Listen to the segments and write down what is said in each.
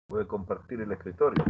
Puede compartir el escritorio.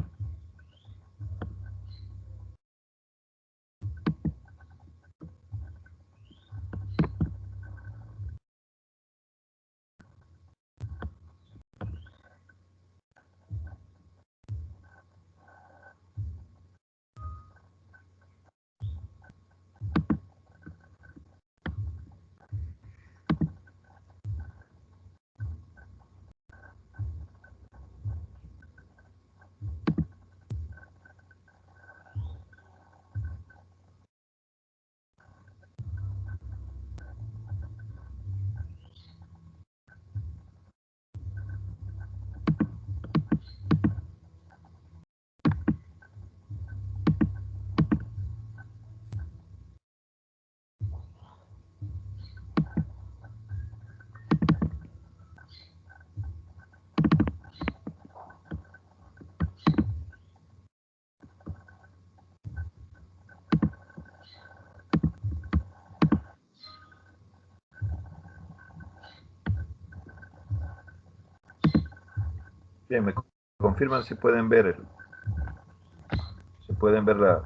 Bien, me confirman si pueden ver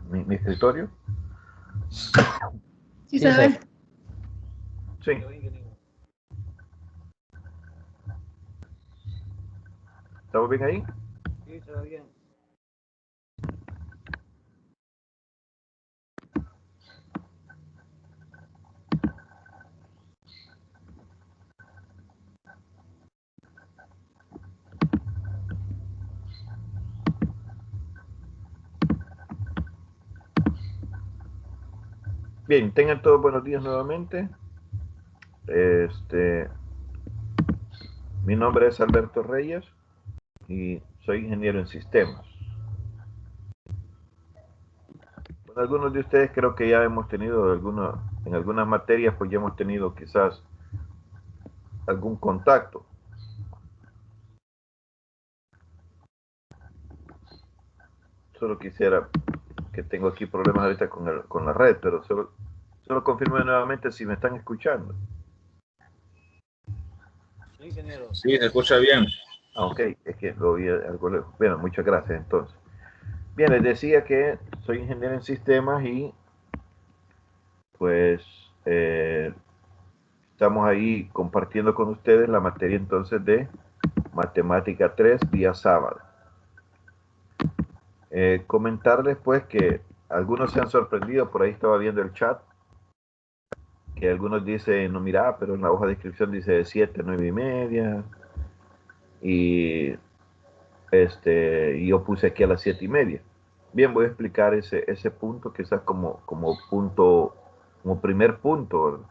mi escritorio. Sí, se ve. Sí. ¿Estamos bien ahí? Sí, se ve bien. Bien, tengan todos buenos días nuevamente. Mi nombre es Alberto Reyes y soy ingeniero en sistemas. Con algunos de ustedes creo que ya hemos tenido en algunas materias, pues ya hemos tenido quizás algún contacto. Solo quisiera, que tengo aquí problemas ahorita con la red, pero solo confirme nuevamente si me están escuchando. Sí, ingeniero. Sí, se escucha bien. Ok, es que lo oí algo lejos. Bueno, muchas gracias entonces. Bien, les decía que soy ingeniero en sistemas y pues estamos ahí compartiendo con ustedes la materia entonces de matemática 3 día sábado. Comentarles pues que algunos se han sorprendido, por ahí estaba viendo el chat, que algunos dicen, no mira, pero en la hoja de inscripción dice de 7 a 9 y media, y yo puse aquí a las 7 y media. Bien, voy a explicar ese punto, quizás como punto, como primer punto, ¿verdad?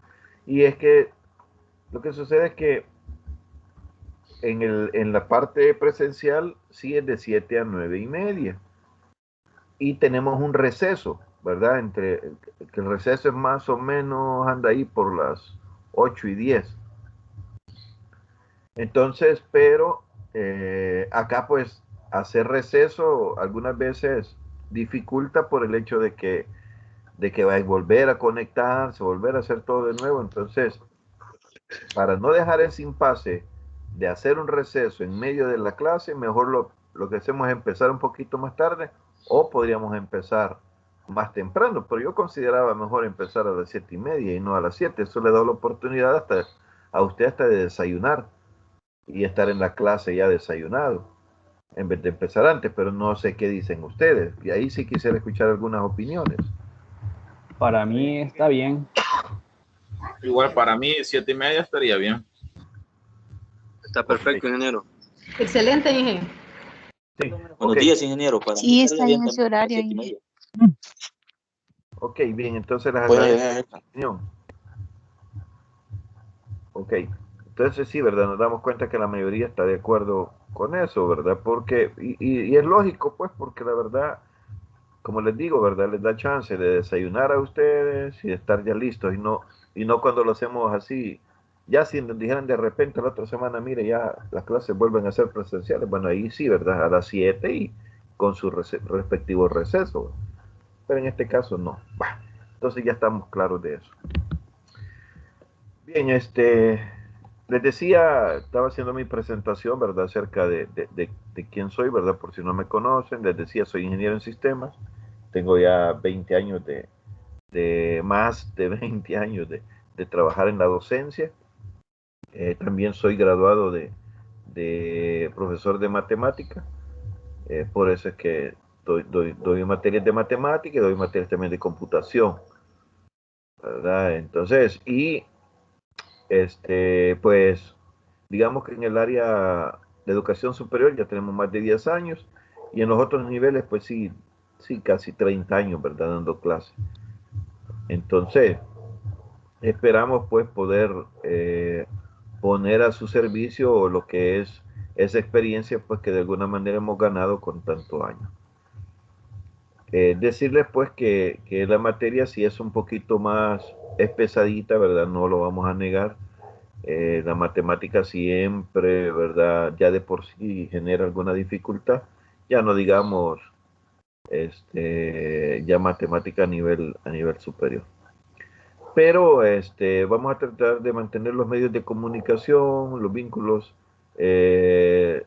Y es que lo que sucede es que en la parte presencial sí es de 7 a 9 y media. Y tenemos un receso, ¿verdad? Que el receso es más o menos, anda ahí por las 8 y 10. Entonces, pero acá pues hacer receso algunas veces dificulta por el hecho de que vais a volver a conectarse, volver a hacer todo de nuevo. Entonces, para no dejar ese impasse de hacer un receso en medio de la clase, mejor lo que hacemos es empezar un poquito más tarde o podríamos empezar más temprano, pero yo consideraba mejor empezar a las 7 y media y no a las 7. Eso le da la oportunidad a usted hasta de desayunar y estar en la clase ya desayunado, en vez de empezar antes, pero no sé qué dicen ustedes. Y ahí sí quisiera escuchar algunas opiniones. Para mí está bien. Igual para mí, 7 y media estaría bien. Está perfecto, ingeniero. Excelente, ingeniero. Sí, Buenos ok. días, ingeniero. Para mí Sí, estaría está bien en ese también, horario. 7:30. Ok, bien, entonces les Puede agradezco dejar. la opinión. Ok, entonces sí, ¿verdad? Nos damos cuenta que la mayoría está de acuerdo con eso, ¿verdad? Porque, y es lógico, pues, porque la verdad, como les digo, ¿verdad? Les da chance de desayunar a ustedes y de estar ya listos y no cuando lo hacemos así. Ya si nos dijeran de repente la otra semana, mire, ya las clases vuelven a ser presenciales, bueno, ahí sí, ¿verdad? A las 7 y con su respectivo receso. Pero en este caso no. Bah, entonces ya estamos claros de eso. Bien, les decía, estaba haciendo mi presentación, ¿verdad? Acerca de quién soy, ¿verdad? Por si no me conocen, les decía, soy ingeniero en sistemas, tengo ya 20 años más de 20 años de trabajar en la docencia. También soy graduado de profesor de matemática, por eso es que doy materias de matemática y doy materias también de computación, ¿verdad? Entonces, pues, digamos que en el área de educación superior ya tenemos más de 10 años y en los otros niveles, pues sí, sí, casi 30 años, ¿verdad? Dando clases. Entonces, esperamos pues poder poner a su servicio lo que es esa experiencia pues que de alguna manera hemos ganado con tantos años. Decirles pues que la materia sí es un poquito más pesadita, ¿verdad? No lo vamos a negar. La matemática siempre, ¿verdad? Ya de por sí genera alguna dificultad. Ya no digamos ya matemática a nivel superior. Pero vamos a tratar de mantener los medios de comunicación, los vínculos de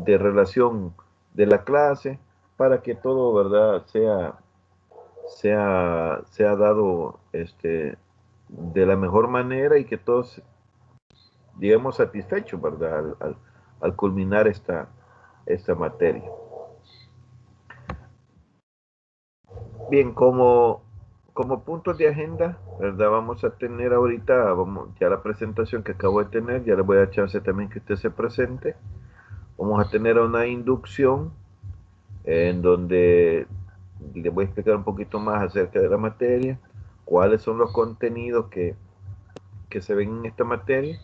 relación de la clase, para que todo, ¿verdad?, sea dado de la mejor manera y que todos lleguemos satisfechos, ¿verdad?, al culminar esta materia. Bien, como puntos de agenda, ¿verdad? Vamos a tener ahorita, ya la presentación que acabo de tener, ya le voy a dar chance también que usted se presente. Vamos a tener una inducción en donde le voy a explicar un poquito más acerca de la materia, cuáles son los contenidos que se ven en esta materia,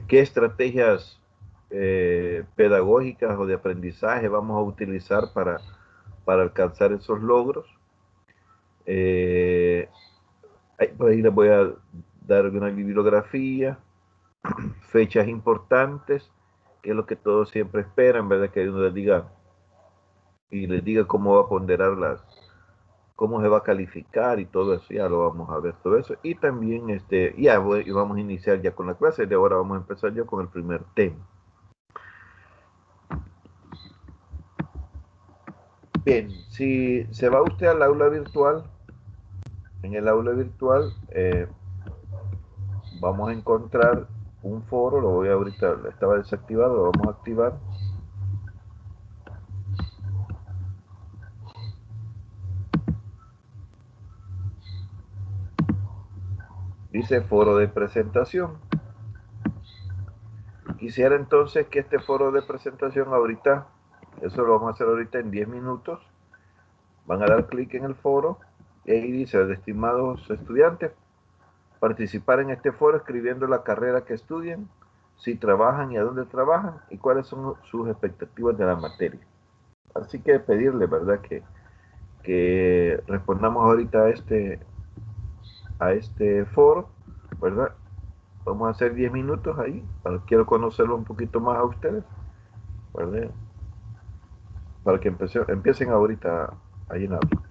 qué estrategias pedagógicas o de aprendizaje vamos a utilizar para alcanzar esos logros. Por ahí les voy a dar una bibliografía, fechas importantes, que es lo que todos siempre esperan, ¿verdad? Que uno les diga cómo va a ponderar cómo se va a calificar y todo eso, ya lo vamos a ver todo eso. Y también, y vamos a iniciar ya con la clase, de ahora vamos a empezar ya con el primer tema. Bien, si se va usted al aula virtual, en el aula virtual vamos a encontrar un foro, lo voy a ahorita, estaba desactivado, lo vamos a activar. Dice foro de presentación. Quisiera entonces que este foro de presentación ahorita, eso lo vamos a hacer ahorita en 10 minutos, van a dar clic en el foro y ahí dice, estimados estudiantes, participar en este foro escribiendo la carrera que estudian, si trabajan y a dónde trabajan y cuáles son sus expectativas de la materia. Así que pedirle, ¿verdad?, que respondamos ahorita a este foro, ¿verdad? Vamos a hacer 10 minutos ahí, quiero conocerlo un poquito más a ustedes, ¿verdad? Para que empiecen ahorita a llenarlo.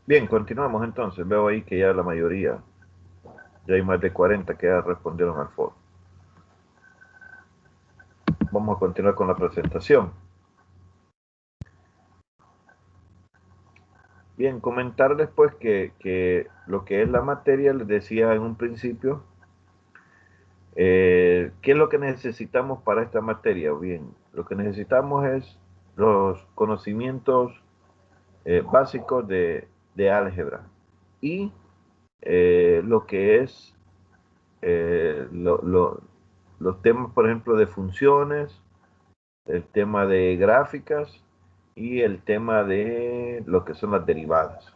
Bien, continuamos entonces. Veo ahí que ya la mayoría, ya hay más de 40 que ya respondieron al foro. Vamos a continuar con la presentación. Bien, comentarles pues que lo que es la materia, les decía en un principio, ¿qué es lo que necesitamos para esta materia? Bien, lo que necesitamos es los conocimientos básicos de álgebra y lo que es los temas, por ejemplo, de funciones, el tema de gráficas y el tema de lo que son las derivadas.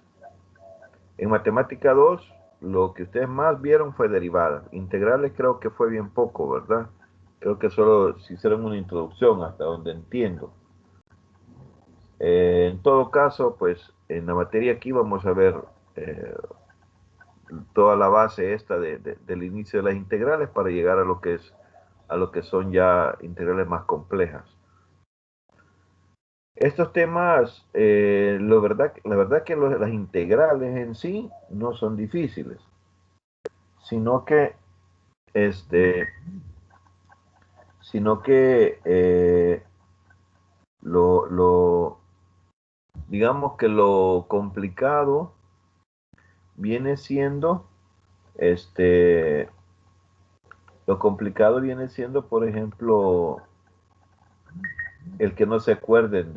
En matemática 2, lo que ustedes más vieron fue derivadas. Integrales creo que fue bien poco, ¿verdad? Creo que solo se hicieron una introducción hasta donde entiendo. En todo caso, pues en la materia aquí vamos a ver toda la base esta del inicio de las integrales para llegar a lo que son ya integrales más complejas. Estos temas, la verdad que las integrales en sí no son difíciles, sino que sino que digamos que lo complicado viene siendo por ejemplo, el que no se acuerden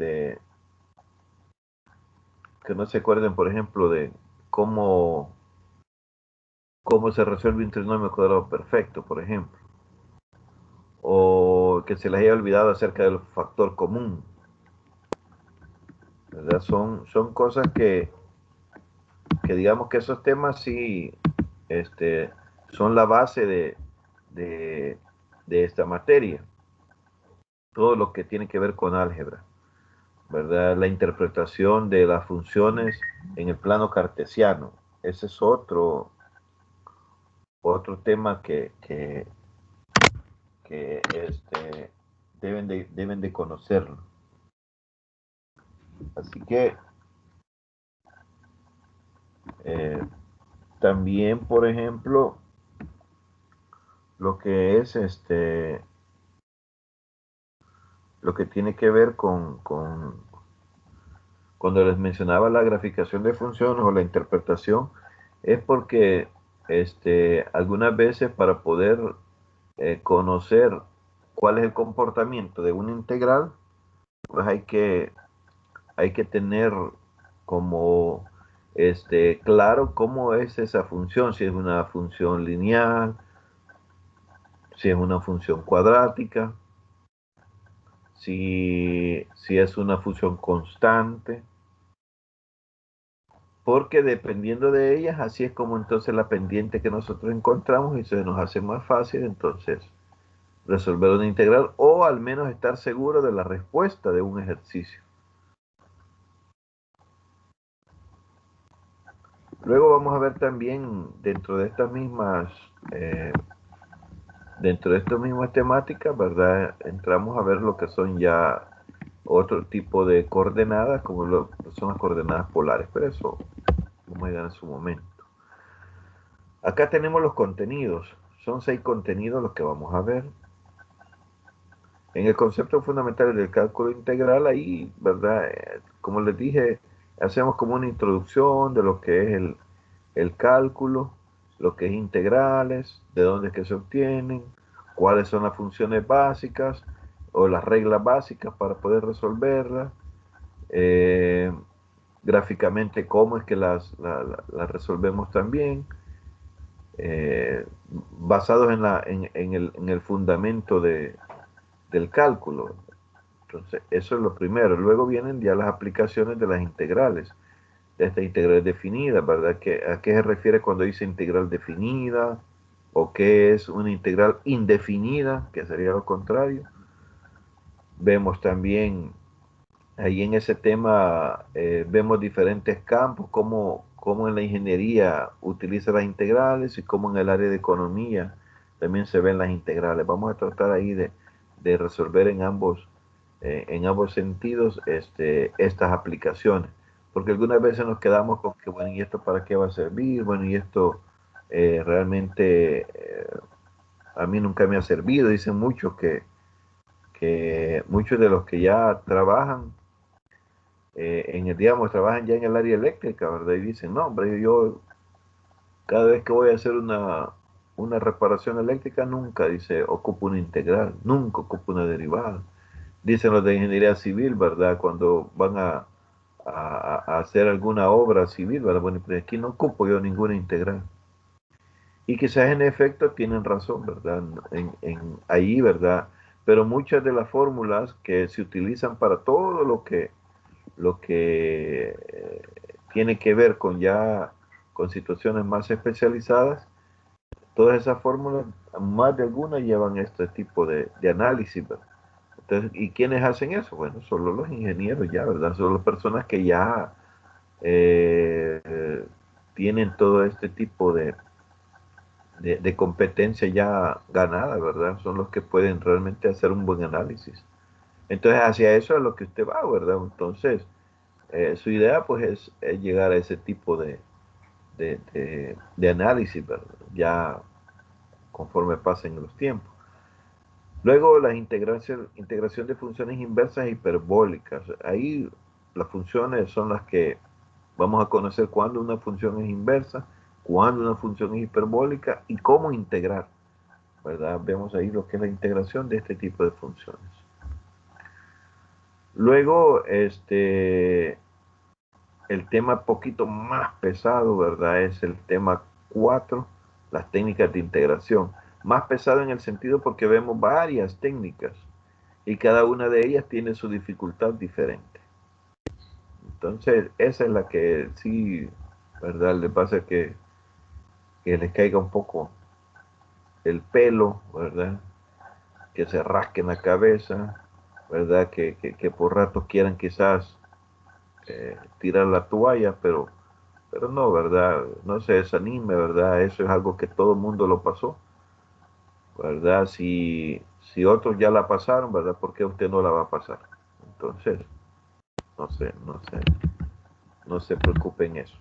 por ejemplo, de cómo se resuelve un trinomio cuadrado perfecto, por ejemplo, o que se les haya olvidado acerca del factor común, ¿verdad? Son cosas que digamos que esos temas sí son la base de esta materia, todo lo que tiene que ver con álgebra, ¿verdad? La interpretación de las funciones en el plano cartesiano, ese es otro tema que deben de conocerlo. Así que también, por ejemplo, lo que es lo que tiene que ver con cuando les mencionaba la graficación de funciones o la interpretación, es porque algunas veces para poder conocer cuál es el comportamiento de una integral, pues hay que tener como claro cómo es esa función, si es una función lineal, si es una función cuadrática, si es una función constante, porque dependiendo de ellas, así es como entonces la pendiente que nosotros encontramos y se nos hace más fácil entonces resolver una integral o al menos estar seguro de la respuesta de un ejercicio. Luego vamos a ver también dentro de estas mismas temáticas, ¿verdad? Entramos a ver lo que son ya otro tipo de coordenadas, como son las coordenadas polares, pero eso vamos a llegar en su momento. Acá tenemos los contenidos, son 6 contenidos los que vamos a ver. En el concepto fundamental del cálculo integral, ahí, ¿verdad? Como les dije, hacemos como una introducción de lo que es el cálculo, lo que es integrales, de dónde es que se obtienen, cuáles son las funciones básicas o las reglas básicas para poder resolverlas, gráficamente cómo es que las resolvemos también, basados en el fundamento del cálculo. Entonces, eso es lo primero. Luego vienen ya las aplicaciones de las integrales, de esta integral definida, ¿verdad? ¿A qué se refiere cuando dice integral definida? ¿O qué es una integral indefinida? Que sería lo contrario. Vemos también, ahí en ese tema, vemos diferentes campos, cómo en la ingeniería utiliza las integrales y cómo en el área de economía también se ven las integrales. Vamos a tratar ahí de resolver en ambos sentidos estas aplicaciones. porque algunas veces nos quedamos con que, bueno, ¿y esto para qué va a servir? Bueno, y esto realmente a mí nunca me ha servido. Dicen muchos que muchos de los que ya trabajan digamos, trabajan ya en el área eléctrica, ¿verdad? Y dicen, no, hombre, yo cada vez que voy a hacer una reparación eléctrica, nunca, dice, ocupo una integral, nunca ocupo una derivada. Dicen los de ingeniería civil, ¿verdad? Cuando van a hacer alguna obra civil, ¿verdad? Bueno, pues aquí no ocupo yo ninguna integral. Y quizás en efecto tienen razón, ¿verdad? Ahí, ¿verdad? Pero muchas de las fórmulas que se utilizan para todo lo que tiene que ver con ya con situaciones más especializadas, todas esas fórmulas, más de algunas llevan este tipo de análisis, ¿verdad? Entonces, ¿y quiénes hacen eso? Bueno, solo los ingenieros ya, ¿verdad? Solo las personas que ya tienen todo este tipo de competencia ya ganada, ¿verdad? Son los que pueden realmente hacer un buen análisis. Entonces, hacia eso es lo que usted va, ¿verdad? Entonces, su idea pues es llegar a ese tipo de análisis, ¿verdad? Ya conforme pasen los tiempos. Luego la integración de funciones inversas e hiperbólicas. Ahí las funciones son las que vamos a conocer cuándo una función es inversa, cuándo una función es hiperbólica y cómo integrar, ¿verdad? Vemos ahí lo que es la integración de este tipo de funciones. Luego, el tema poquito más pesado, ¿verdad? Es el tema 4, las técnicas de integración. Más pesado en el sentido porque vemos varias técnicas y cada una de ellas tiene su dificultad diferente. Entonces, esa es la que sí, ¿verdad? Le pasa que les caiga un poco el pelo, ¿verdad? Que se rasquen la cabeza, ¿verdad? Que por rato quieran quizás tirar la toalla, pero no, ¿verdad? No se desanime, ¿verdad? Eso es algo que todo el mundo lo pasó, ¿verdad? Si otros ya la pasaron, ¿verdad? ¿Por qué usted no la va a pasar? Entonces, no se preocupe en eso.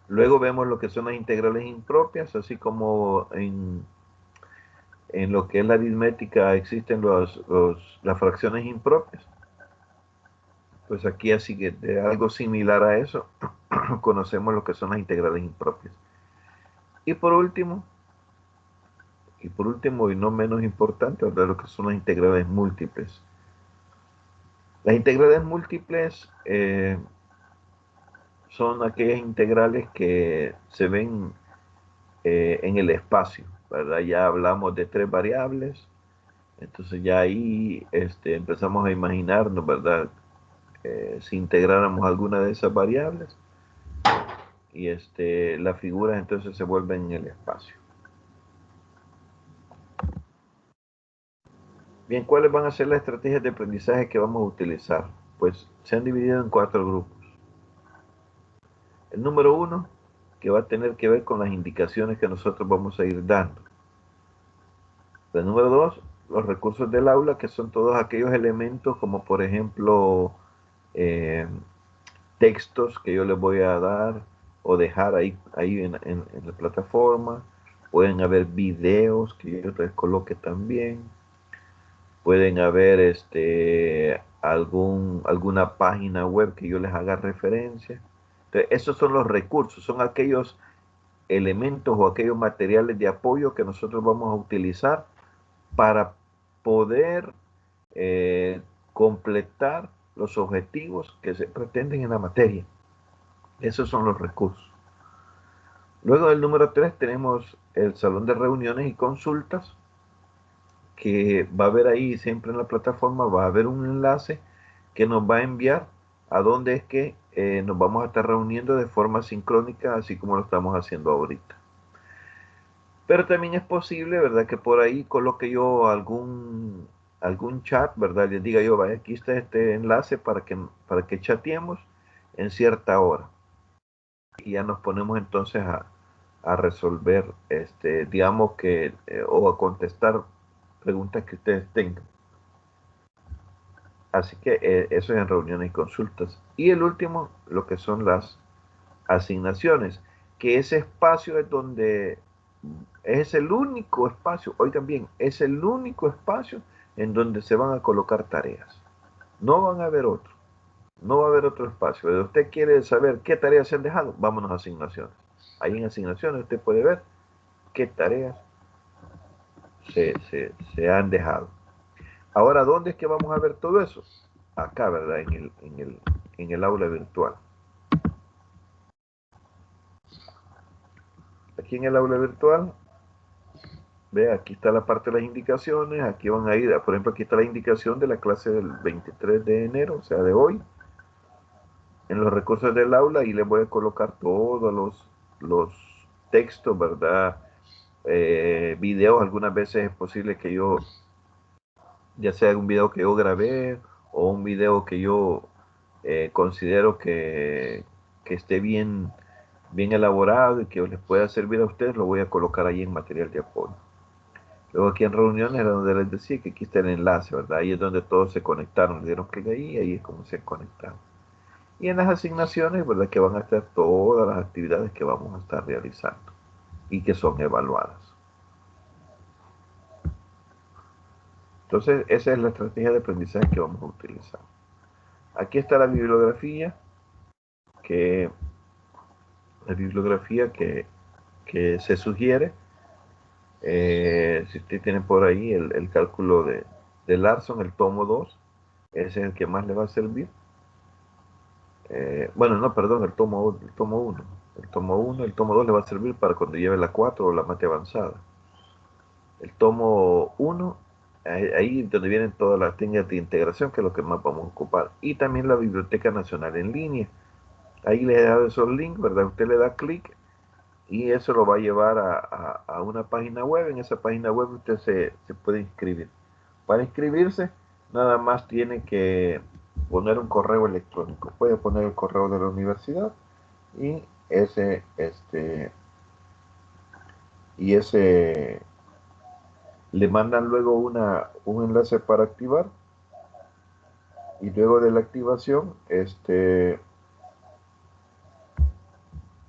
Luego vemos lo que son las integrales impropias, así como en lo que es la aritmética existen las fracciones impropias. Pues aquí así que de algo similar a eso, conocemos lo que son las integrales impropias. Y por último, y no menos importante, ¿verdad? Lo que son las integrales múltiples. Las integrales múltiples son aquellas integrales que se ven en el espacio, ¿verdad? Ya hablamos de 3 variables, entonces ya ahí empezamos a imaginarnos, ¿verdad? Si integráramos alguna de esas variables y las figuras entonces se vuelven en el espacio. Bien, ¿cuáles van a ser las estrategias de aprendizaje que vamos a utilizar? Pues se han dividido en 4 grupos. El número 1, que va a tener que ver con las indicaciones que nosotros vamos a ir dando. El número 2, los recursos del aula, que son todos aquellos elementos como por ejemplo textos que yo les voy a dar o dejar ahí en la plataforma. Pueden haber videos que yo les coloque también. Pueden haber alguna página web que yo les haga referencia. Entonces, esos son los recursos, son aquellos elementos o aquellos materiales de apoyo que nosotros vamos a utilizar para poder completar los objetivos que se pretenden en la materia. Esos son los recursos. Luego del número 3 tenemos el salón de reuniones y consultas, que va a haber ahí siempre en la plataforma, va a haber un enlace que nos va a enviar a dónde es que nos vamos a estar reuniendo de forma sincrónica, así como lo estamos haciendo ahorita. Pero también es posible, ¿verdad? Que por ahí coloque yo algún chat, ¿verdad? Les diga yo, vaya, aquí está este enlace para que chateemos en cierta hora. Y ya nos ponemos entonces a resolver, digamos o a contestar preguntas que ustedes tengan. Así que eso es en reuniones y consultas. Y el último, lo que son las asignaciones, que ese espacio es donde es el único espacio, oigan bien, es el único espacio en donde se van a colocar tareas. No van a haber otro, no va a haber otro espacio. Si usted quiere saber qué tareas se han dejado, vámonos a asignaciones. Ahí en asignaciones usted puede ver qué tareas se han dejado. Ahora, ¿dónde es que vamos a ver todo eso? Acá, ¿verdad? En el aula virtual. Aquí en el aula virtual, ve, aquí está la parte de las indicaciones, aquí van a ir, por ejemplo, aquí está la indicación de la clase del 23 de enero, o sea, de hoy, en los recursos del aula, y les voy a colocar todos los textos, ¿verdad? Videos, algunas veces es posible que yo, ya sea un video que yo grabé o un video que yo considero que esté bien elaborado y que les pueda servir a ustedes, lo voy a colocar ahí en material de apoyo. Luego aquí en reuniones era donde les decía que aquí está el enlace, ¿verdad? Ahí es donde todos se conectaron, le dieron clic ahí, ahí es como se conectaron. Y en las asignaciones, ¿verdad? Que van a estar todas las actividades que vamos a estar realizando y que son evaluadas. Entonces, esa es la estrategia de aprendizaje que vamos a utilizar. Aquí está la bibliografía que, que se sugiere. Si usted tiene por ahí el cálculo de Larson, el tomo 2, ese es el que más le va a servir. Bueno, no, perdón, el tomo 1. El tomo 1, el tomo 2 le va a servir para cuando lleve la 4 o la mate avanzada. El tomo 1, ahí donde vienen todas las técnicas de integración, que es lo que más vamos a ocupar. Y también la Biblioteca Nacional en línea. Ahí le he dado esos links, ¿verdad? Usted le da clic y eso lo va a llevar a una página web. En esa página web usted se puede inscribir. Para inscribirse, nada más tiene que poner un correo electrónico. Puede poner el correo de la universidad y ese le mandan luego un enlace para activar, y luego de la activación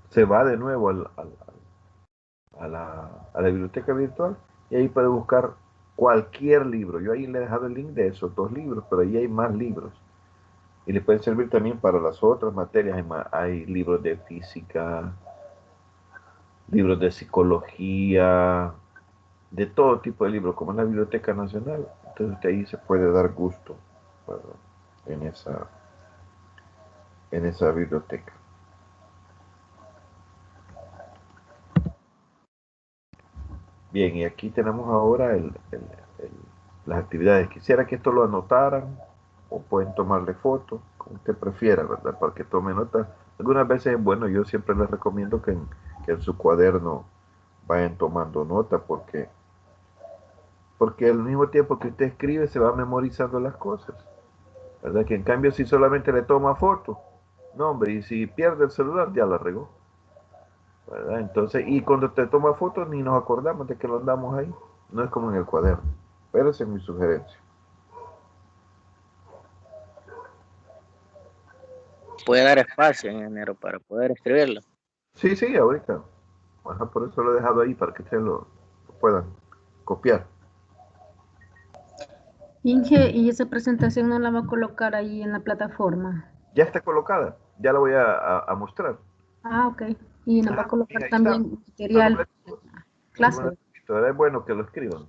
se va de nuevo a la biblioteca virtual y ahí puede buscar cualquier libro. Yo ahí le he dejado el link de esos 2 libros, pero ahí hay más libros y le pueden servir también para las otras materias. Hay libros de física, libros de psicología, de todo tipo de libros, como en la Biblioteca Nacional. Entonces de ahí se puede dar gusto, ¿verdad? en esa, en esa biblioteca. Bien, y aquí tenemos ahora las actividades. Quisiera que esto lo anotaran o pueden tomarle fotos, como usted prefiera, ¿verdad? Para que tome nota. Algunas veces es bueno, yo siempre les recomiendo que en su cuaderno vayan tomando nota, porque al mismo tiempo que usted escribe se va memorizando las cosas, ¿verdad? Que en cambio si solamente le toma foto, no hombre, y si pierde el celular ya la regó, ¿verdad? Entonces, y cuando te toma fotos ni nos acordamos de que lo andamos ahí, no es como en el cuaderno, pero esa es mi sugerencia. Puede dar espacio en enero para poder escribirlo. Sí, sí, ahorita. Ajá, por eso lo he dejado ahí para que ustedes lo puedan copiar. Inge, ¿y esa presentación no la va a colocar ahí en la plataforma? Ya está colocada, ya la voy a mostrar. Ah, ok. Y nos va a Ajá, colocar mira, ahí también está material completo. clase. Es bueno que lo escriban.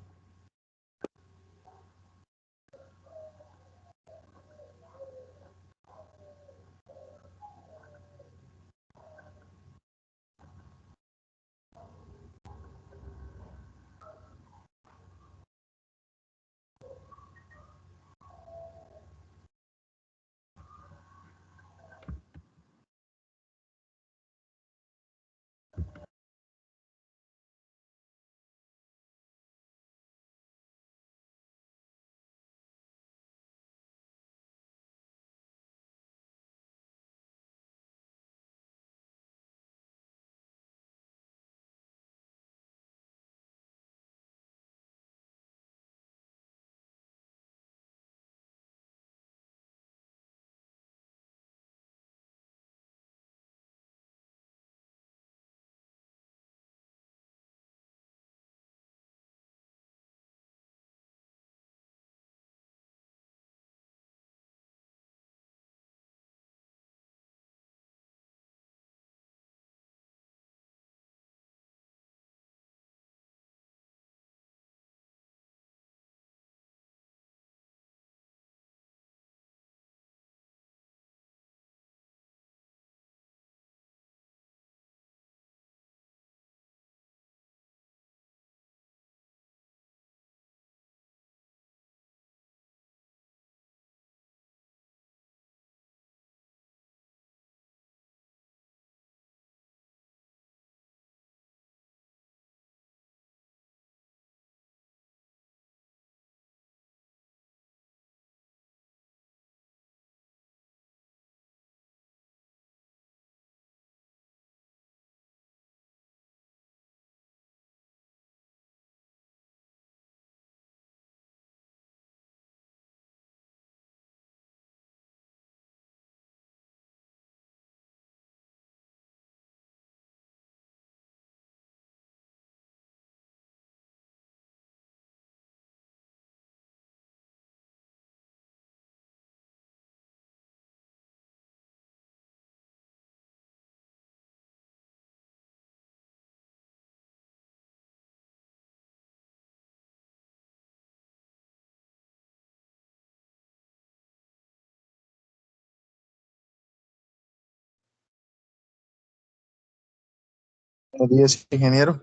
Buenos días, ingeniero.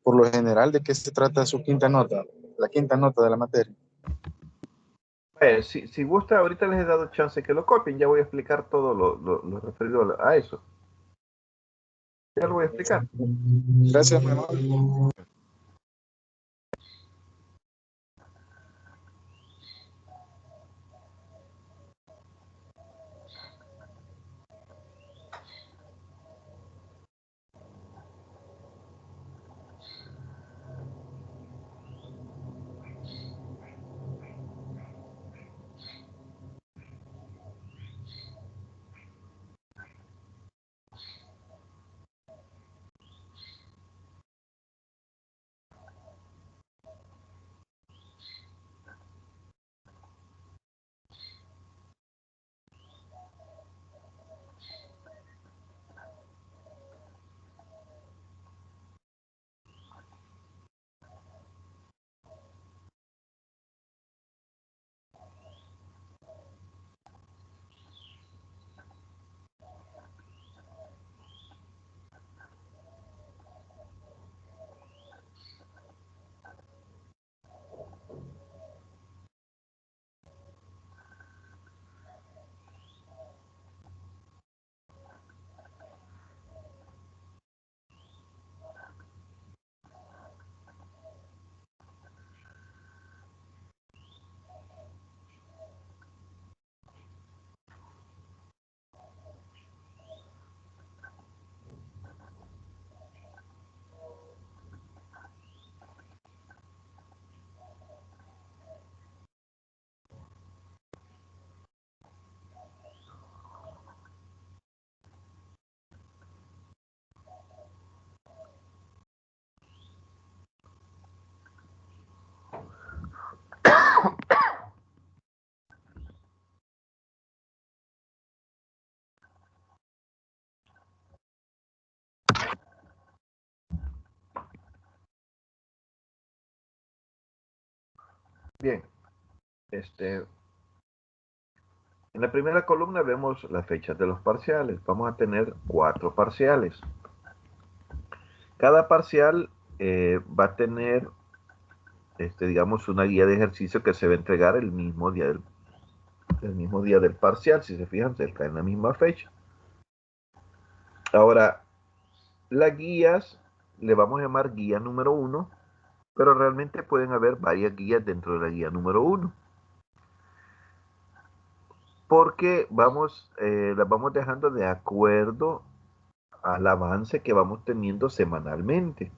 Por lo general, ¿de qué se trata su quinta nota? La quinta nota de la materia. Si gusta, ahorita les he dado chance que lo copien. Ya voy a explicar todo lo referido a eso. Ya lo voy a explicar. Gracias, mi amor. Bien. En la primera columna vemos las fechas de los parciales. Vamos a tener 4 parciales. Cada parcial va a tener, digamos, una guía de ejercicio que se va a entregar el mismo día del parcial. Si se fijan, se está en la misma fecha. Ahora, las guías le vamos a llamar guía número 1, pero realmente pueden haber varias guías dentro de la guía número 1. Porque las vamos dejando de acuerdo al avance que vamos teniendo semanalmente.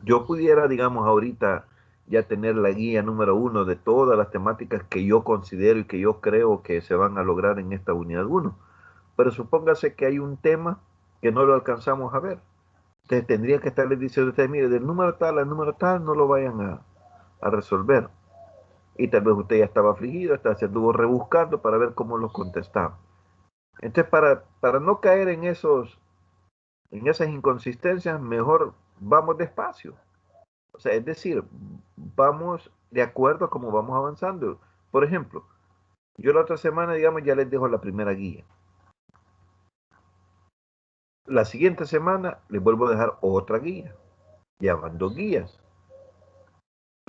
Yo pudiera, digamos, ahorita ya tener la guía número 1 de todas las temáticas que yo considero y que yo creo que se van a lograr en esta unidad 1. Pero supóngase que hay un tema que no lo alcanzamos a ver. Entonces tendría que estarles diciendo a ustedes, mire, del número tal al número tal no lo vayan a resolver. Y tal vez usted ya estaba afligido, hasta se anduvo rebuscando para ver cómo los contestaba. Entonces, para no caer en esas inconsistencias, mejor vamos despacio. O sea, es decir, vamos de acuerdo a cómo vamos avanzando. Por ejemplo, yo la otra semana, digamos, ya les dejo la primera guía. La siguiente semana les vuelvo a dejar otra guía. Ya van 2 guías.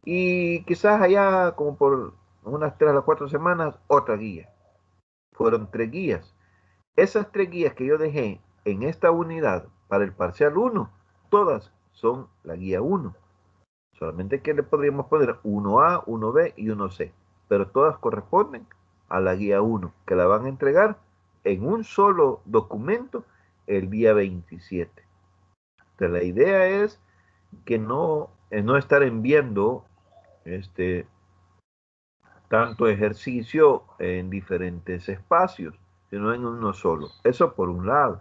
Y quizás allá, como por unas 3 a 4 semanas, otra guía. Fueron 3 guías. Esas 3 guías que yo dejé en esta unidad para el parcial 1, todas son la guía 1. Solamente que le podríamos poner 1A, 1B y 1C. Pero todas corresponden a la guía 1, que la van a entregar en un solo documento el día 27. Entonces, la idea es que no estar enviando tanto ejercicio en diferentes espacios, sino en uno solo. Eso por un lado.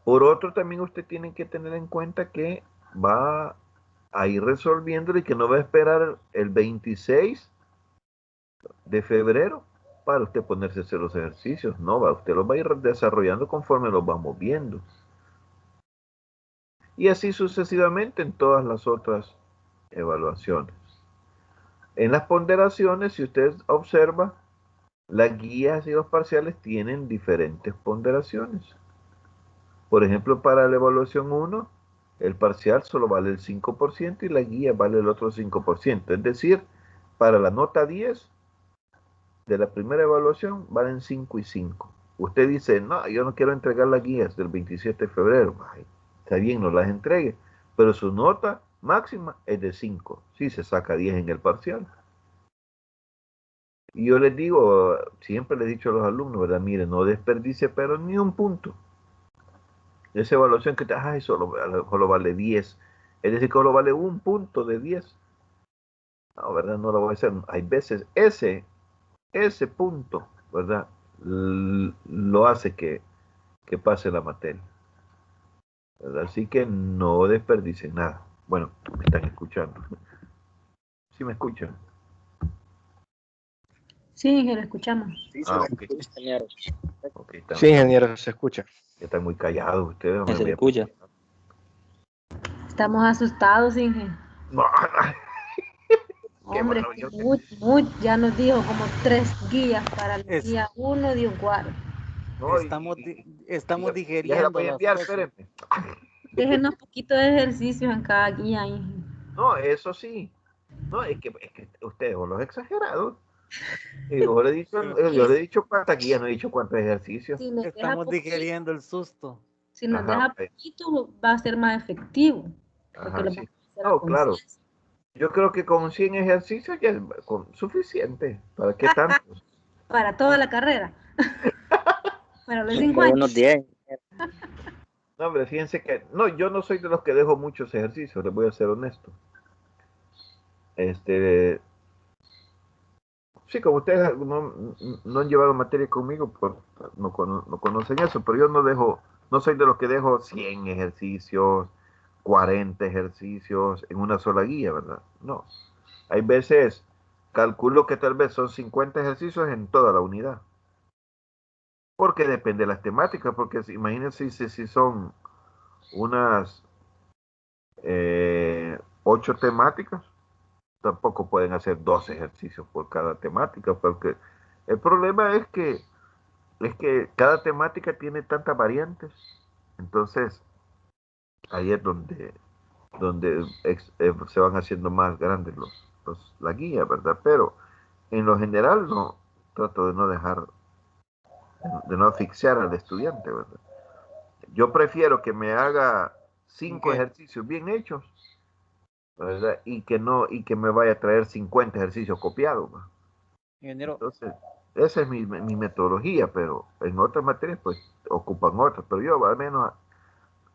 Por otro, también usted tiene que tener en cuenta que va a ir resolviéndolo y que no va a esperar el 26 de febrero para usted ponerse a hacer los ejercicios. No, usted los va a ir desarrollando conforme los vamos viendo. Y así sucesivamente en todas las otras evaluaciones. En las ponderaciones, si usted observa, las guías y los parciales tienen diferentes ponderaciones. Por ejemplo, para la evaluación 1, el parcial solo vale el 5% y la guía vale el otro 5%. Es decir, para la nota 10 de la primera evaluación valen 5 y 5. Usted dice, no, yo no quiero entregar las guías del 27 de febrero. Ay, está bien, no las entregue, pero su nota máxima es de 5. Si se saca 10 en el parcial. Y yo les digo, siempre les he dicho a los alumnos, ¿verdad? Miren, no desperdicie, pero ni un punto. Esa evaluación que te, ay, solo vale 10. Es decir, que solo vale un punto de 10. No, ¿verdad? No lo voy a hacer. Hay veces ese punto, ¿verdad? Lo hace que pase la materia. ¿Verdad? Así que no desperdicien nada. Bueno, me están escuchando. ¿Sí me escuchan? Sí, ingeniero, escuchamos. Ok. Ingeniero. Okay, Sí, ingeniero, se escucha. están muy callados ustedes. Se escucha. Estamos asustados, ingeniero. No, qué Hombre, barbaridad. ya nos dijo como 3 guías para el día 1 de un cuarto. No, Estamos ya se la voy digeriendo a las enviar, cosas. espérenme. Déjenos poquito de ejercicios en cada guía, ingeniero. No, eso sí. No, es que ustedes son los exagerados. Yo le he dicho cuántas guías, no he dicho cuántos ejercicios. Si nos deja Estamos poquito, digeriendo el susto. si nos Ajá, deja ok. poquito, va a ser más efectivo. Porque Ajá, lo sí. vamos a hacer a No, claro. conciencia. Yo creo que con 100 ejercicios ya es suficiente. ¿Para qué tantos? Para toda la carrera. Para los 5 Como años. unos 10. No, hombre, fíjense que... No, yo no soy de los que dejo muchos ejercicios, les voy a ser honesto. Sí, como ustedes no han llevado materia conmigo, no conocen eso, pero yo no soy de los que dejo 100 ejercicios, 40 ejercicios en una sola guía, ¿verdad? No. Hay veces, calculo que tal vez son 50 ejercicios en toda la unidad. Porque depende de las temáticas, porque imagínense si son unas 8 temáticas, tampoco pueden hacer 12 ejercicios por cada temática, porque el problema es que cada temática tiene tantas variantes, entonces ahí es donde se van haciendo más grandes la guía, ¿verdad? Pero en lo general no trato de no asfixiar al estudiante, ¿verdad? Yo prefiero que me haga 5 ¿Qué? ejercicios bien hechos, ¿verdad? Y que me vaya a traer 50 ejercicios copiados, ¿verdad? Ingeniero, Entonces, esa es mi metodología, pero en otras materias, pues, ocupan otras. Pero yo, al menos,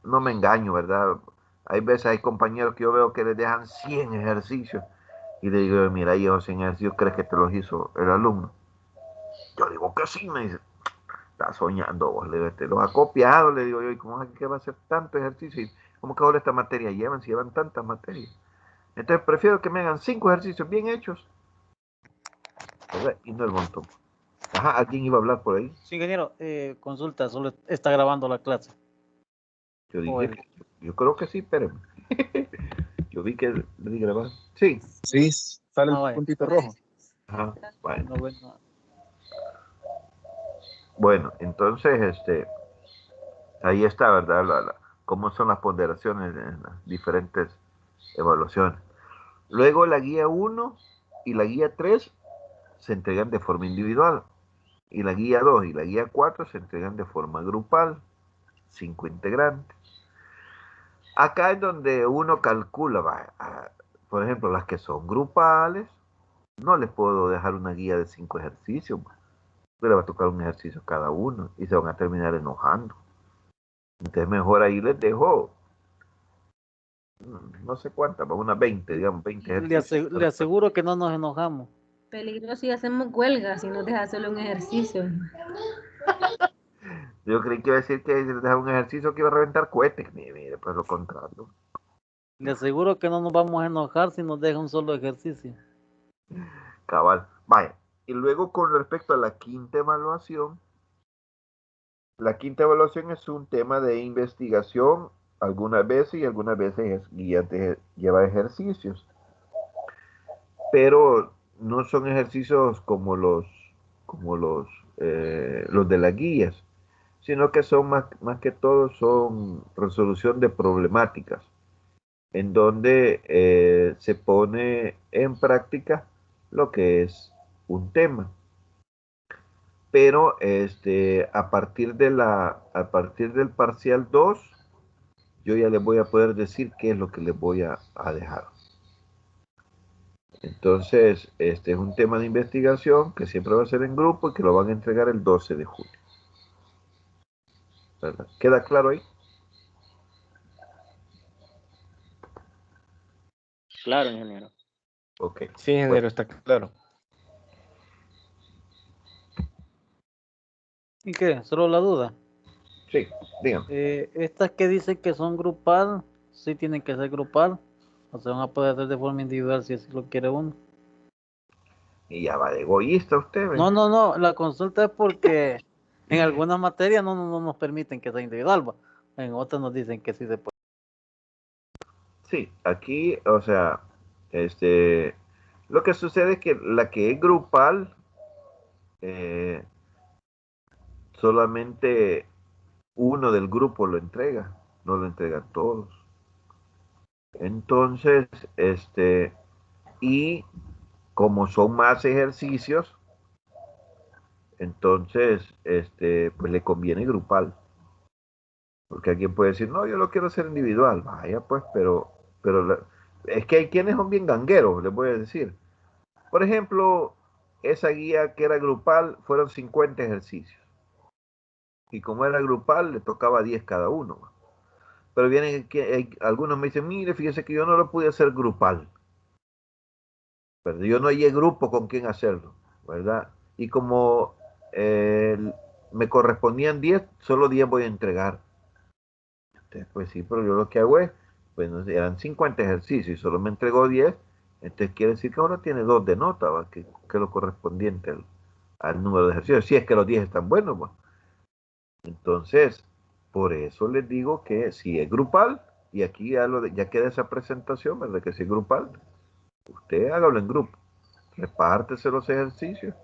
no me engaño, ¿verdad? Hay veces hay compañeros que yo veo que les dejan 100 ejercicios y le digo, mira, esos 100 ejercicios, ¿crees que te los hizo el alumno? Yo digo que sí, me dice, está soñando vos, le digo, te los ha copiado, le digo yo, ¿y cómo es que va a hacer tanto ejercicio? ¿Y cómo que ahora esta materia llevan, si llevan tantas materias? Entonces prefiero que me hagan 5 ejercicios bien hechos, ¿verdad? Y no el montón. Ajá, ¿alguien iba a hablar por ahí? sí, ingeniero, consulta, solo está grabando la clase. Yo O dije el- que, yo creo que sí, pero yo vi que le di grabar. Sí, Sí, sale el vaya. puntito rojo. ajá, bueno. No, bueno. Bueno, entonces, ahí está, ¿verdad? Cómo son las ponderaciones en las diferentes evaluaciones. Luego la guía 1 y la guía 3 se entregan de forma individual. Y la guía 2 y la guía 4 se entregan de forma grupal, 5 integrantes. Acá es donde uno calcula, por ejemplo, las que son grupales, no les puedo dejar una guía de 5 ejercicios, le va a tocar un ejercicio cada uno y se van a terminar enojando. Entonces mejor ahí les dejo, no sé cuántas, unas 20, digamos, 20 ejercicios. Le aseguro que no nos enojamos. Peligroso y hacemos huelga si nos deja solo un ejercicio. Yo creí que iba a decir que si les dejaba un ejercicio que iba a reventar cohetes. Mire, pues lo contrario. Le aseguro que no nos vamos a enojar si nos deja un solo ejercicio. Cabal. Vaya. Y luego con respecto a la quinta evaluación es un tema de investigación algunas veces y algunas veces lleva ejercicios. Pero no son ejercicios como los de las guías, sino que son más que todo son resolución de problemáticas, en donde se pone en práctica lo que es un tema. Pero a partir del parcial 2, yo ya les voy a poder decir qué es lo que les voy a dejar. Entonces, este es un tema de investigación que siempre va a ser en grupo y que lo van a entregar el 12 de julio. ¿Verdad? ¿Queda claro ahí? Claro, ingeniero. Ok. Sí, ingeniero, está claro. ¿Y qué? Solo la duda. Sí, díganme. Estas que dicen que son grupal, sí tienen que ser grupal, o se van a poder hacer de forma individual si así lo quiere uno. Y ya va de egoísta usted, ¿ve? No, la consulta es porque en algunas materias no nos permiten que sea individual, va. En otras nos dicen que sí se puede. Sí, aquí, o sea, lo que sucede es que la que es grupal, solamente uno del grupo lo entrega, no lo entregan todos. Entonces, y como son más ejercicios, entonces, pues le conviene grupal. Porque alguien puede decir, no, yo lo quiero hacer individual. Vaya, pues, es que hay quienes son bien gangueros, les voy a decir. Por ejemplo, esa guía que era grupal, fueron 50 ejercicios. Y como era grupal, le tocaba 10 cada uno. Pero vienen algunos me dicen, mire, fíjese que yo no lo pude hacer grupal. Pero yo no hallé grupo con quien hacerlo, ¿verdad? Y como me correspondían 10, solo 10 voy a entregar. Entonces, pues sí, pero yo lo que hago es, pues no sé, eran 50 ejercicios y solo me entregó 10, entonces quiere decir que ahora tiene 2 de nota, ¿va? Que es lo correspondiente al número de ejercicios, si es que los 10 están buenos, ¿va? Entonces, por eso les digo que si es grupal, y aquí ya queda esa presentación, ¿verdad? Que si es grupal, usted hágalo en grupo, repártese los ejercicios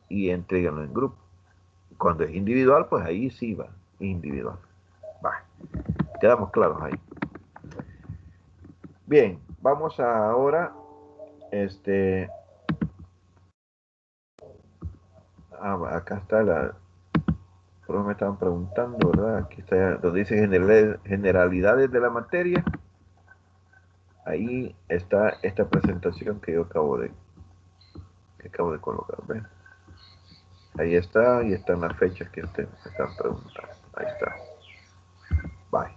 y entréguenlo en grupo. Cuando es individual, pues ahí sí va, individual. Va, quedamos claros ahí. Bien, vamos ahora, acá está pero me estaban preguntando, ¿verdad? Aquí está donde dice generalidades de la materia. Ahí está esta presentación que yo acabo de colocar, ¿ven? Ahí está, y están las fechas que ustedes me están preguntando. Ahí está. Bye.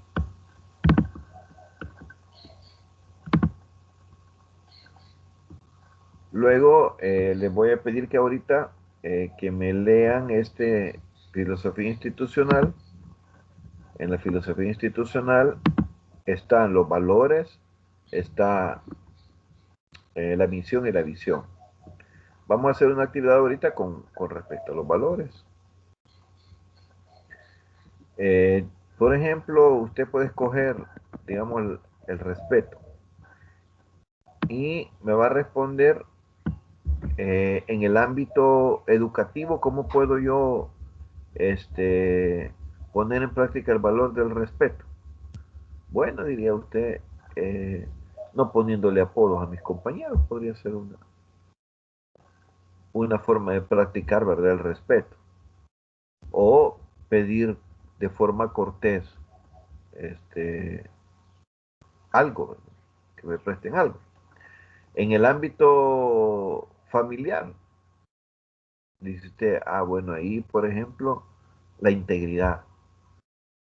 Luego les voy a pedir que ahorita que me lean filosofía institucional. En la filosofía institucional están los valores, está la misión y la visión. Vamos a hacer una actividad ahorita con respecto a los valores. Por ejemplo, usted puede escoger, digamos, el respeto. Y me va a responder en el ámbito educativo, ¿cómo puedo yo poner en práctica el valor del respeto? Bueno, diría usted, no poniéndole apodos a mis compañeros, podría ser una forma de practicar, ¿verdad?, el respeto. O pedir de forma cortés algo, ¿verdad?, que me presten algo. En el ámbito familiar, dice usted, bueno, ahí, por ejemplo, la integridad.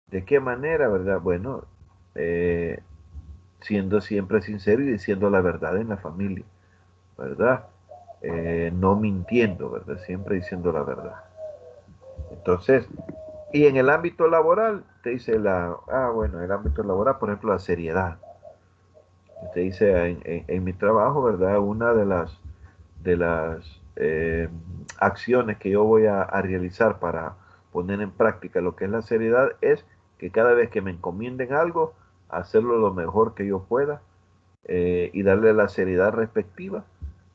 ¿De qué manera, verdad? Bueno, siendo siempre sincero y diciendo la verdad en la familia, ¿verdad? No mintiendo, ¿verdad? Siempre diciendo la verdad. Entonces, y en el ámbito laboral, te dice bueno, en el ámbito laboral, por ejemplo, la seriedad. Te dice, en mi trabajo, ¿verdad? Una de las acciones que yo voy a realizar para poner en práctica lo que es la seriedad es que cada vez que me encomienden algo, hacerlo lo mejor que yo pueda y darle la seriedad respectiva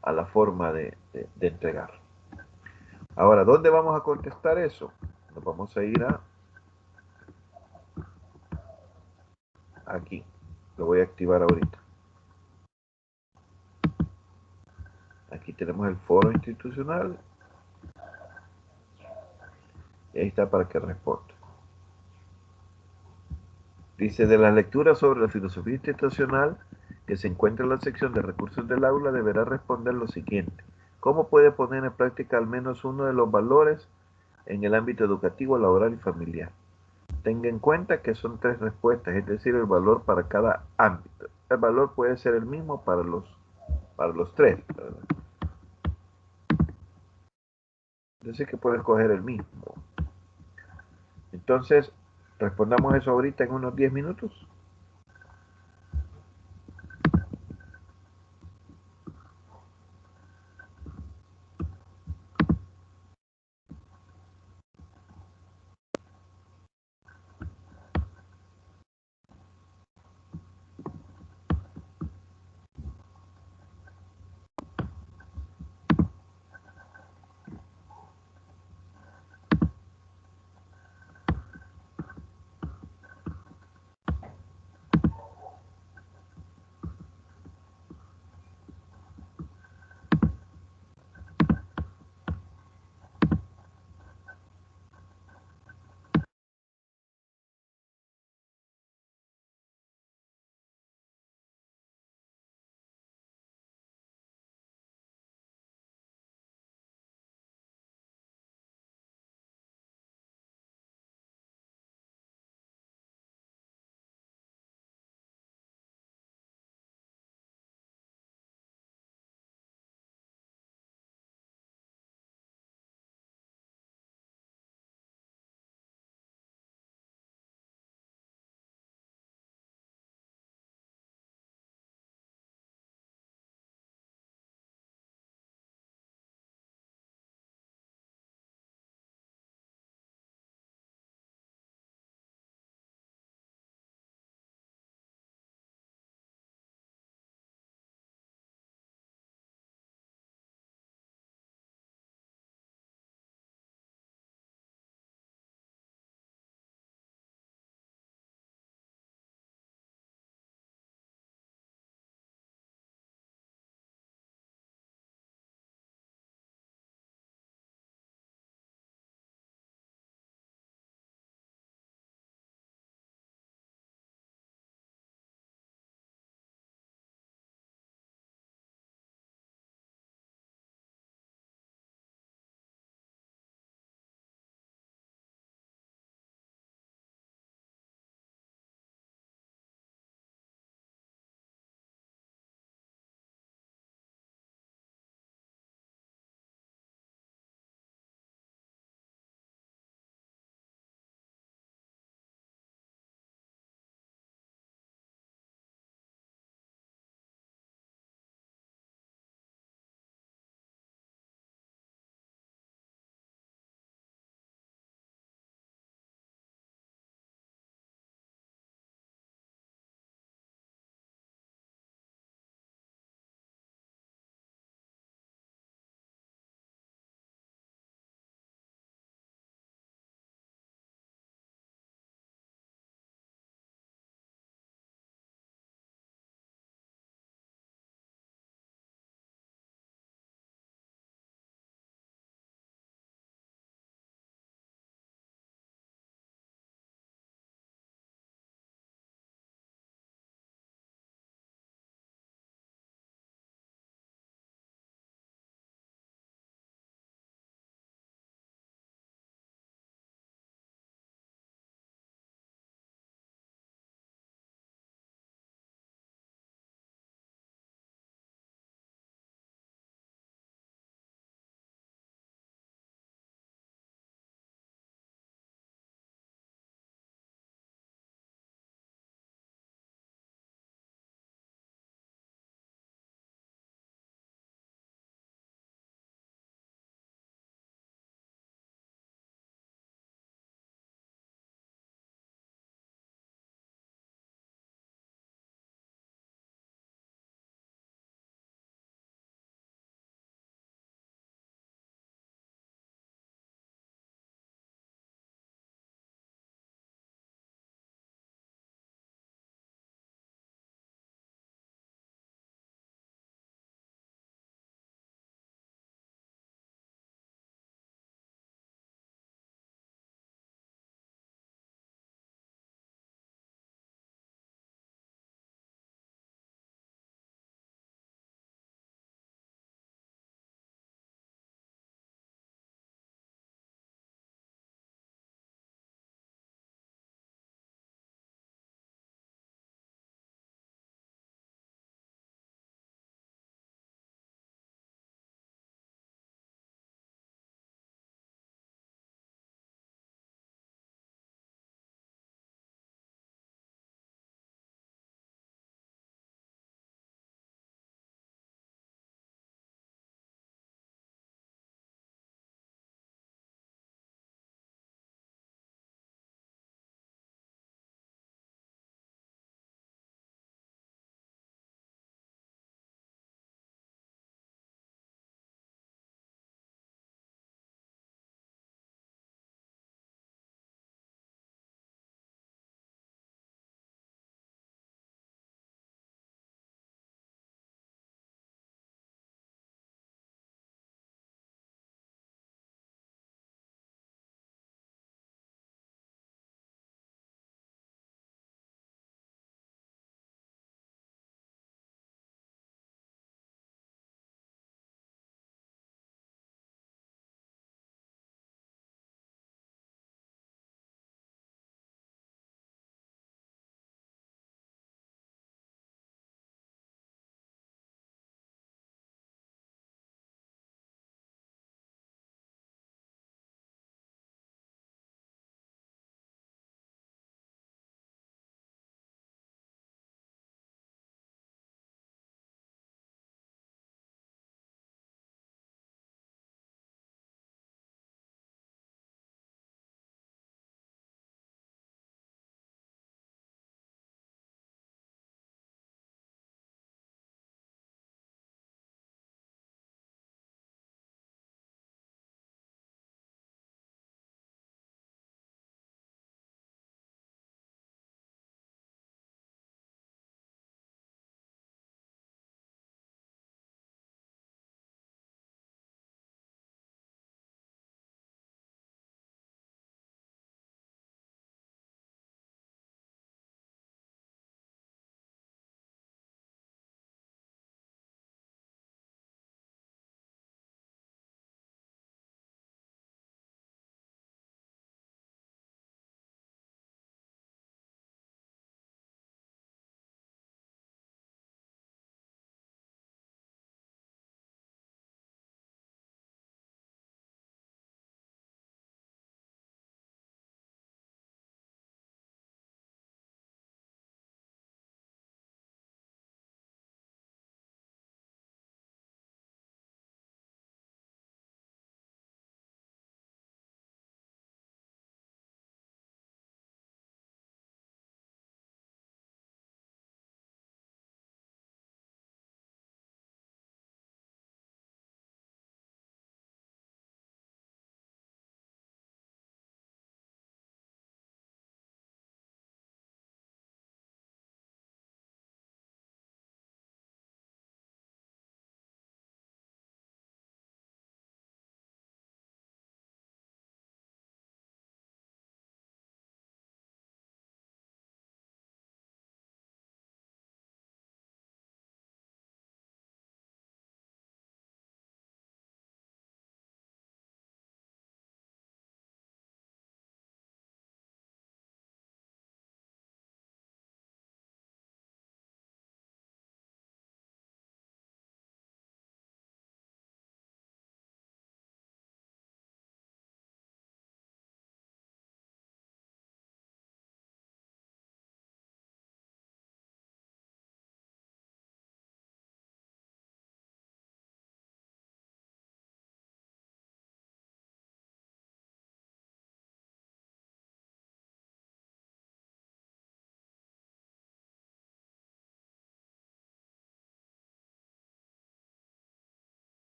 a la forma de entregar. Ahora, ¿dónde vamos a contestar eso? Nos vamos a ir a aquí. Lo voy a activar ahorita. Aquí tenemos el foro institucional. Y ahí está para que responda. Dice, de las lecturas sobre la filosofía institucional que se encuentra en la sección de recursos del aula, deberá responder lo siguiente. ¿Cómo puede poner en práctica al menos uno de los valores en el ámbito educativo, laboral y familiar? Tenga en cuenta que son 3 respuestas, es decir, el valor para cada ámbito. El valor puede ser el mismo para los 3, ¿verdad? Es decir, que puede escoger el mismo. Entonces, respondamos eso ahorita en unos 10 minutos.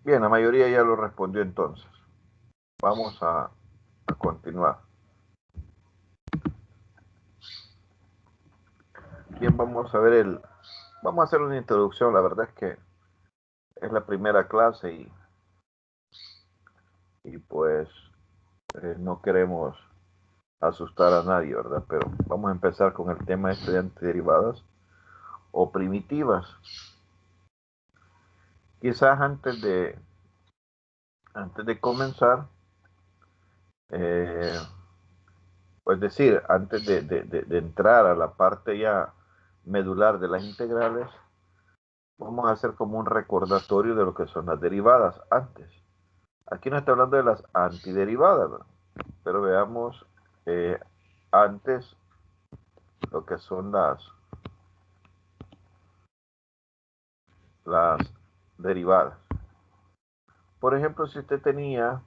Bien, la mayoría ya lo respondió entonces. Vamos a continuar. Bien, vamos a ver vamos a hacer una introducción. La verdad es que es la primera clase y pues no queremos asustar a nadie, ¿verdad? Pero vamos a empezar con el tema este de antiderivadas o primitivas. Quizás antes de comenzar, pues decir, antes de entrar a la parte ya medular de las integrales, vamos a hacer como un recordatorio de lo que son las derivadas antes. Aquí no está hablando de las antiderivadas, ¿verdad? Pero veamos antes lo que son las derivadas. Por ejemplo, si teníamos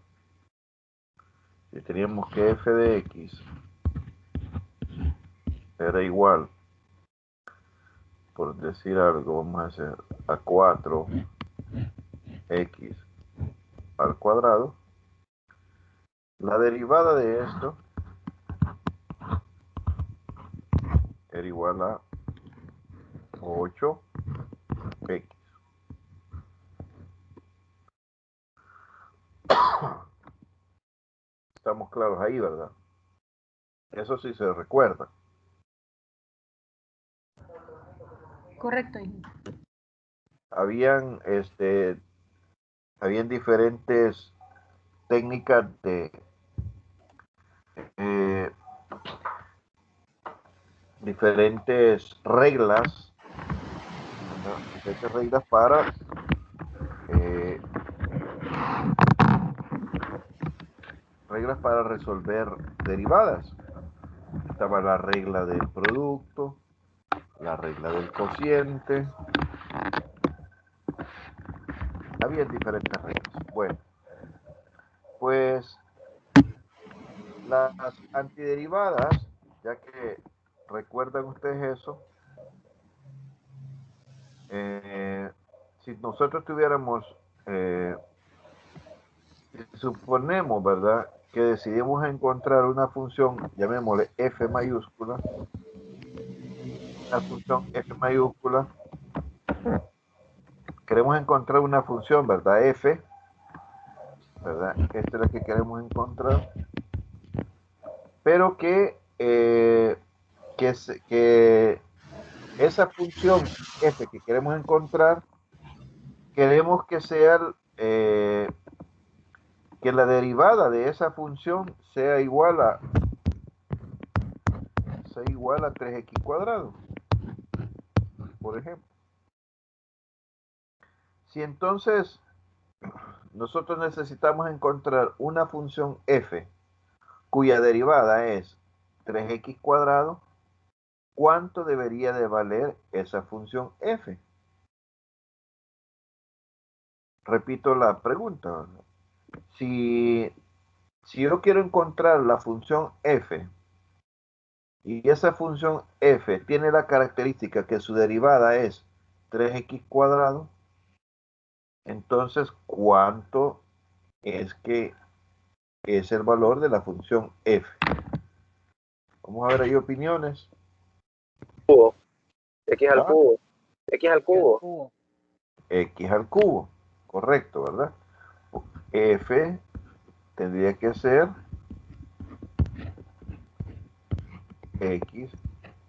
que f de x era igual, por decir algo, vamos a hacer a 4x al cuadrado, la derivada de esto era igual a 8x. Estamos claros ahí, ¿verdad? Eso sí se recuerda. Correcto, hijo. Habían diferentes técnicas diferentes reglas, ¿no? Diferentes reglas para resolver derivadas. Estaba la regla del producto, la regla del cociente. Había diferentes reglas. Bueno, pues las antiderivadas, ya que recuerdan ustedes eso, si nosotros tuviéramos, suponemos, ¿verdad?, que decidimos encontrar una función, llamémosle f mayúscula, una función f mayúscula, queremos encontrar una función, ¿verdad?, f, ¿verdad?, esta es la que queremos encontrar, pero que esa función f que queremos encontrar, queremos que sea que la derivada de esa función sea igual a 3x cuadrado, por ejemplo. Si entonces nosotros necesitamos encontrar una función f cuya derivada es 3x cuadrado, ¿cuánto debería de valer esa función f? Repito la pregunta. Si yo quiero encontrar la función f y esa función f tiene la característica que su derivada es 3x cuadrado, entonces ¿cuánto es que es el valor de la función f? Vamos a ver ahí opiniones. X al cubo. X al cubo. X al cubo, correcto, ¿verdad? F tendría que ser X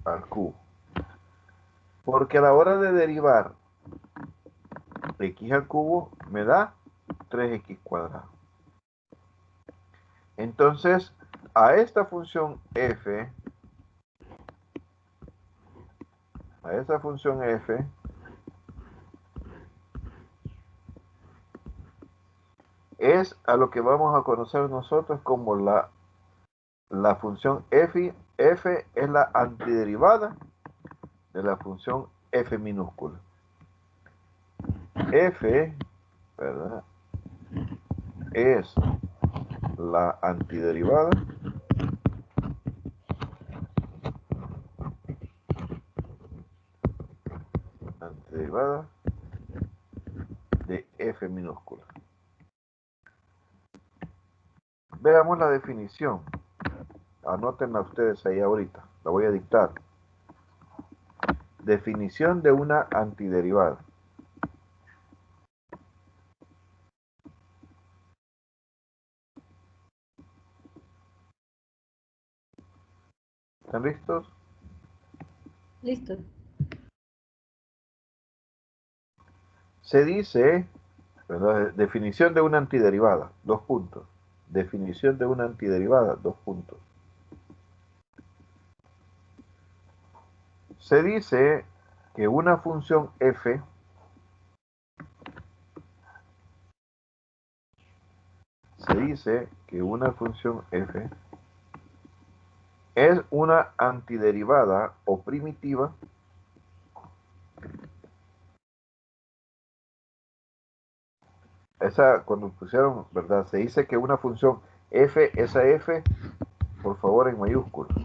al cubo. Porque a la hora de derivar X al cubo me da 3x cuadrado. Entonces, a esta función f, es a lo que vamos a conocer nosotros como la función f es la antiderivada de la función f minúscula. F, ¿verdad?, es la antiderivada de f minúscula. Veamos la definición. Anótenla ustedes ahí ahorita. La voy a dictar. Definición de una antiderivada. ¿Están listos? Listo. Se dice, ¿verdad? Definición de una antiderivada. 2 puntos. Definición de una antiderivada. 2 puntos. Se dice que una función f es una antiderivada o primitiva esa cuando pusieron, ¿verdad? Se dice que una función f, esa f, por favor en mayúsculas.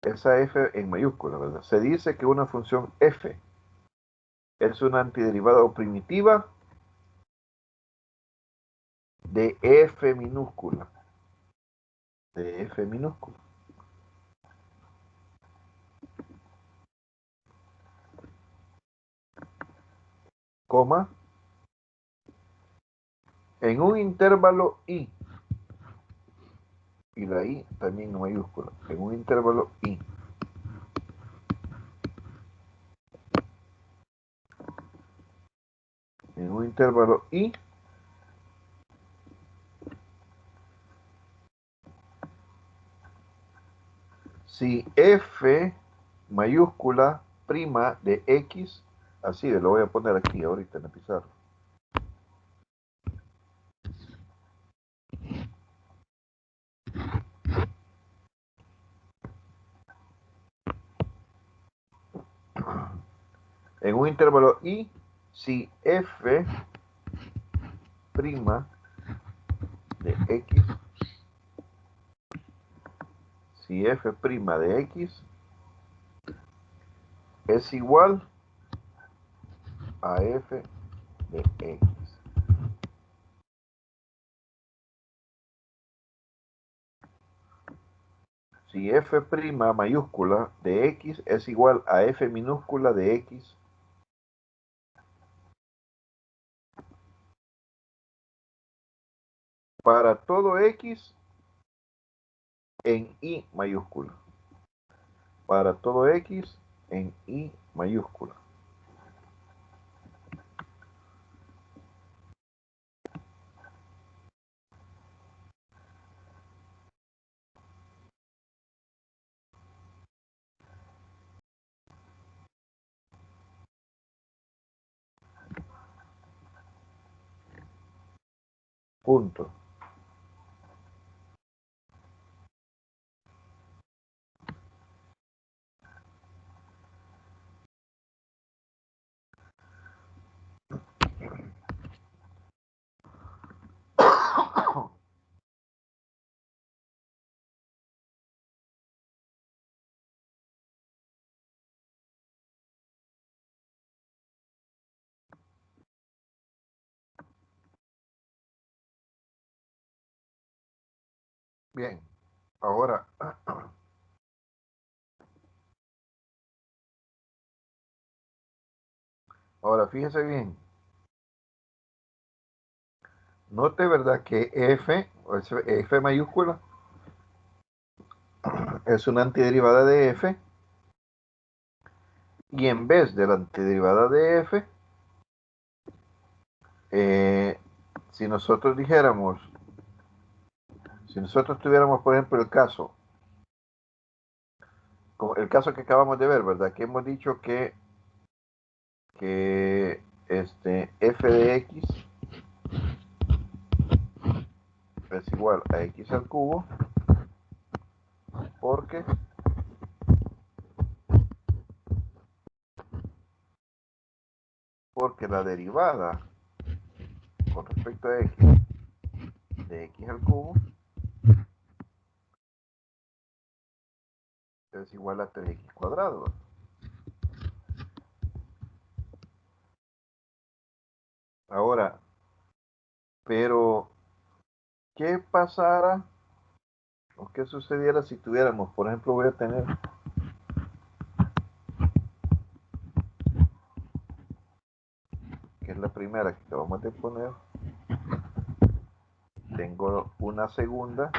Esa f en mayúsculas, ¿verdad? Se dice que una función f es una antiderivada o primitiva de f minúscula. De f minúscula. Coma. En un intervalo i. Y la i también en mayúscula. En un intervalo i. En un intervalo i. Si f mayúscula prima de x, así lo voy a poner aquí ahorita en la pizarra. En un intervalo i, si f prima de x, si f prima de x es igual a f de x. Si f prima mayúscula de x es igual a f minúscula de x, para todo x en i mayúscula. Para todo x en i mayúscula. Punto. Bien, ahora, fíjese bien. Note, ¿verdad? Que f mayúscula es una antiderivada de f. Y en vez de la antiderivada de f, si nosotros dijéramos, si nosotros tuviéramos, por ejemplo, el caso que acabamos de ver, ¿verdad? Que hemos dicho que f de x es igual a x al cubo, porque la derivada con respecto a x de x al cubo es igual a 3x cuadrado. Ahora, Pero, ¿qué pasara o qué sucediera si tuviéramos, por ejemplo, voy a tener que es la primera que acabamos de poner, tengo una segunda,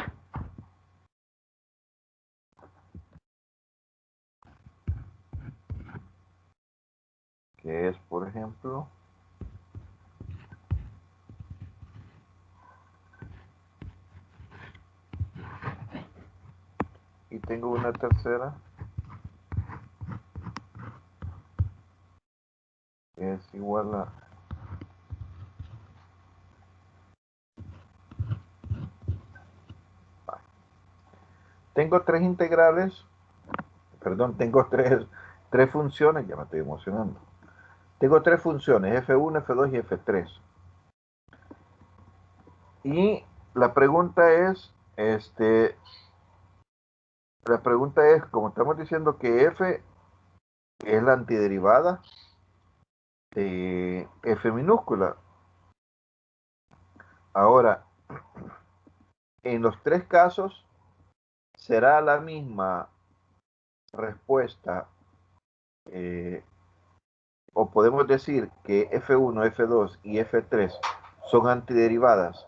que es, por ejemplo, y tengo una tercera, que es igual a tengo tres integrales, perdón, tengo tres funciones, ya me estoy emocionando. Tengo tres funciones, F1, F2 y F3. Y la pregunta es, como estamos diciendo que F es la antiderivada de F minúscula. Ahora, en los tres casos, será la misma respuesta, o podemos decir que F1, F2 y F3 son antiderivadas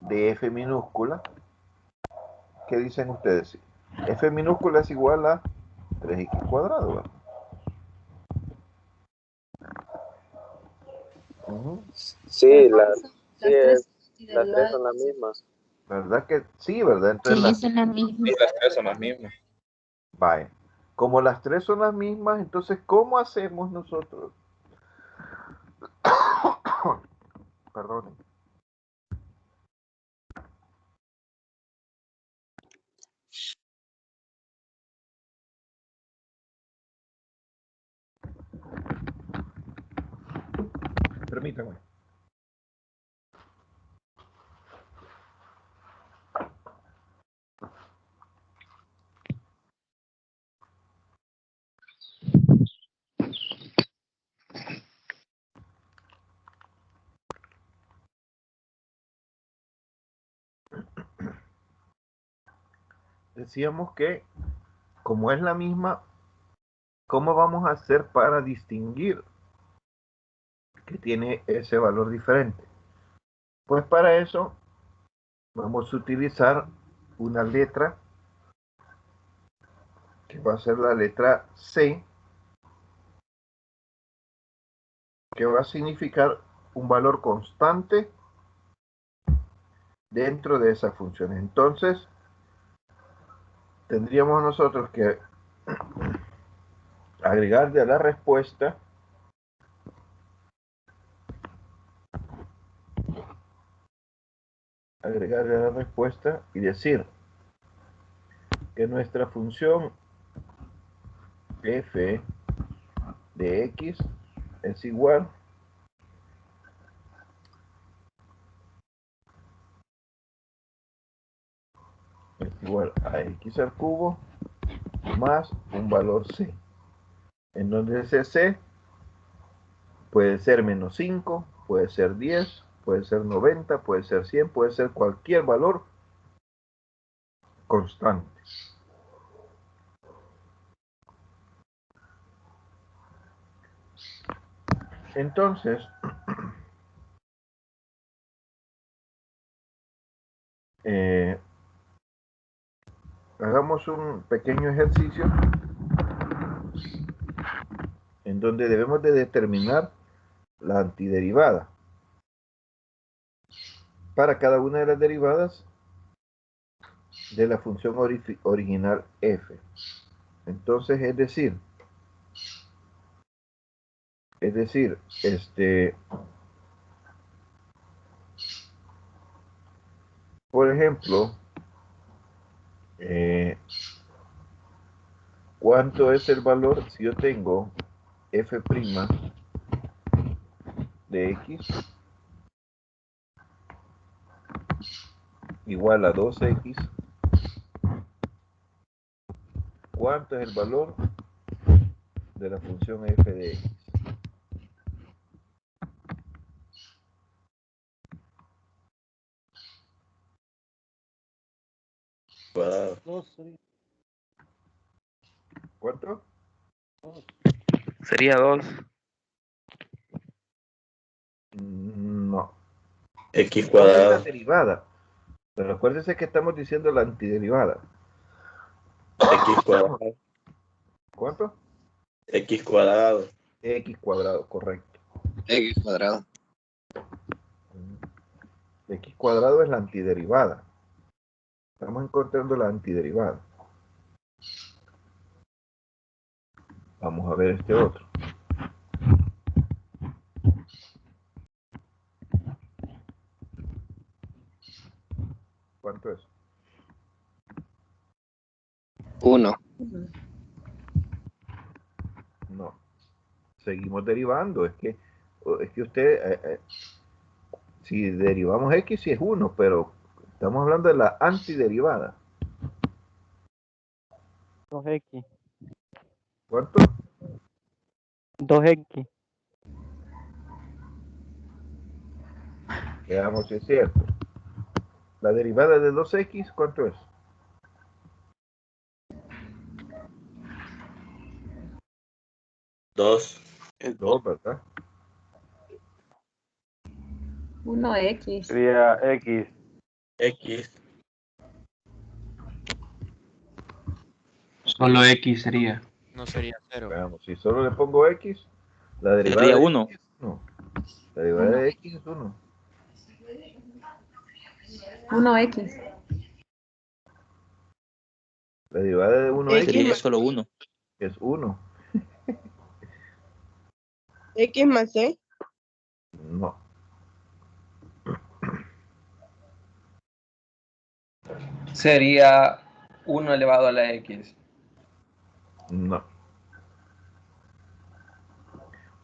de F minúscula. ¿Qué dicen ustedes? F minúscula es igual a 3x cuadrado, ¿verdad? Sí, Las las tres son las mismas. ¿Verdad que sí, verdad? Entonces Sí, es la misma. Sí, las tres son las mismas. vaya. Como las tres son las mismas, entonces, ¿cómo hacemos nosotros? Perdón. Permítame. Decíamos que, como es la misma, ¿cómo vamos a hacer para distinguir que tiene ese valor diferente? Pues para eso vamos a utilizar una letra que va a ser la letra C, que va a significar un valor constante dentro de esas funciones. Entonces, tendríamos nosotros que agregarle a la respuesta y decir que nuestra función f de x es igual a x al cubo más un valor c, en donde ese c puede ser menos 5, puede ser 10, puede ser 90, puede ser 100, puede ser cualquier valor constante. Entonces, hagamos un pequeño ejercicio en donde debemos de determinar la antiderivada para cada una de las derivadas de la función original f. Entonces, por ejemplo, ¿cuánto es el valor si yo tengo f' de x igual a 2x? ¿Cuánto es el valor de la función f de x? cuadrado. 2 sería ¿Cuánto? 2. Sería 2. No. X No es la cuadrado. derivada. Pero acuérdense que estamos diciendo la antiderivada. X cuadrado. ¿Cuánto? X cuadrado. X cuadrado, correcto. X cuadrado. X cuadrado es la antiderivada. Estamos encontrando la antiderivada. Vamos a ver este otro. ¿Cuánto es? 1. No. Seguimos derivando. Es que usted, si derivamos X, sí es 1, pero estamos hablando de la antiderivada. 2x. ¿Cuánto? 2x. Veamos si es cierto. La derivada de 2x, ¿cuánto es? 2. 2, ¿verdad? 1x. Sería X. X. Solo X sería. No sería 0. Veamos, si solo le pongo X, la derivada Sería de 1. X es 1. La derivada de X es 1. 1x. La derivada de 1x Sería solo 1. es 1. X más C. No. Sería 1 elevado a la X. No.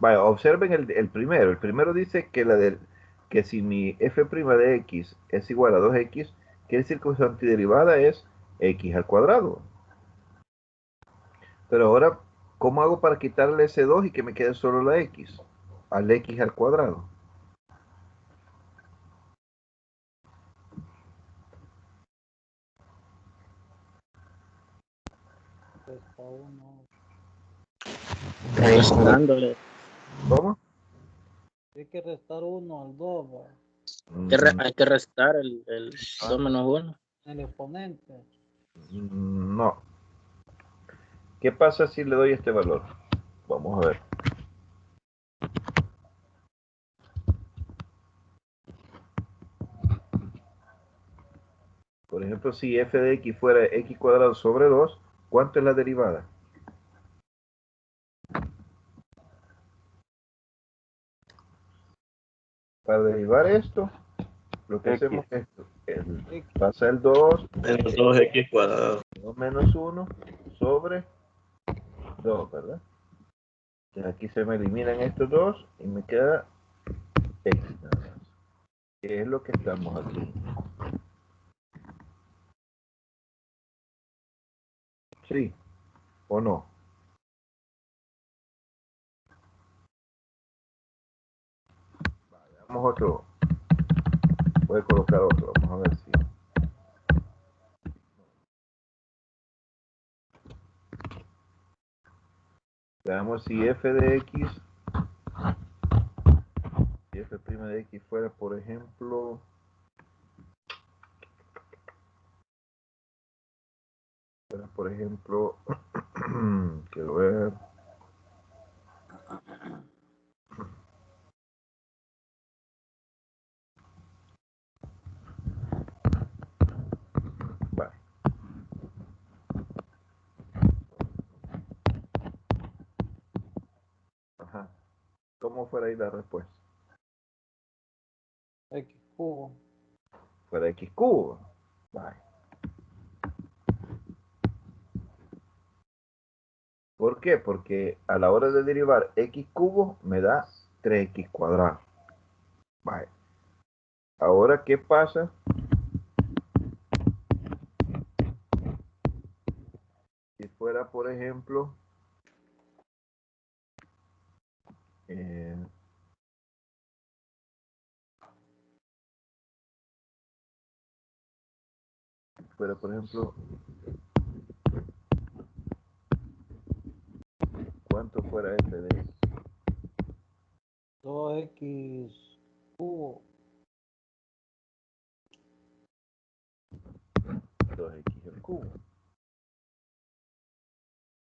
Vaya, observen el primero. El primero dice que si mi f' de x es igual a 2x, quiere decir que su antiderivada es x al cuadrado. Pero ahora, ¿cómo hago para quitarle ese 2 y que me quede solo la x? Al x al cuadrado. Resta 1. Restándole. ¿Cómo? Hay que restar 1 al 2. Hay que restar el 2 menos 1. El exponente. No. ¿Qué pasa si le doy este valor? Vamos a ver. Por ejemplo, si f de x fuera x cuadrado sobre 2, ¿cuánto es la derivada? Para derivar esto, lo que X. hacemos es esto. Pasa el 2, Menos 2X cuadrado. 2 menos 1 sobre 2, ¿verdad? Entonces aquí se me eliminan estos dos y me queda x nada más. ¿Qué es lo que estamos aquí? ¿Sí o no? Vamos otro. Voy a colocar otro. Vamos a ver si. Veamos si f de x, si f' de x fuera, por ejemplo, quiero ver. Vale. Ajá. ¿Cómo fuera ahí la respuesta? X cubo. Fuera x cubo. Vale. ¿Por qué? Porque a la hora de derivar x cubo me da 3x cuadrado. Vale. Ahora, ¿qué pasa? Si fuera, por ejemplo, fuera, por ejemplo, ¿cuánto fuera f de x? 2x cubo. 2x al cubo.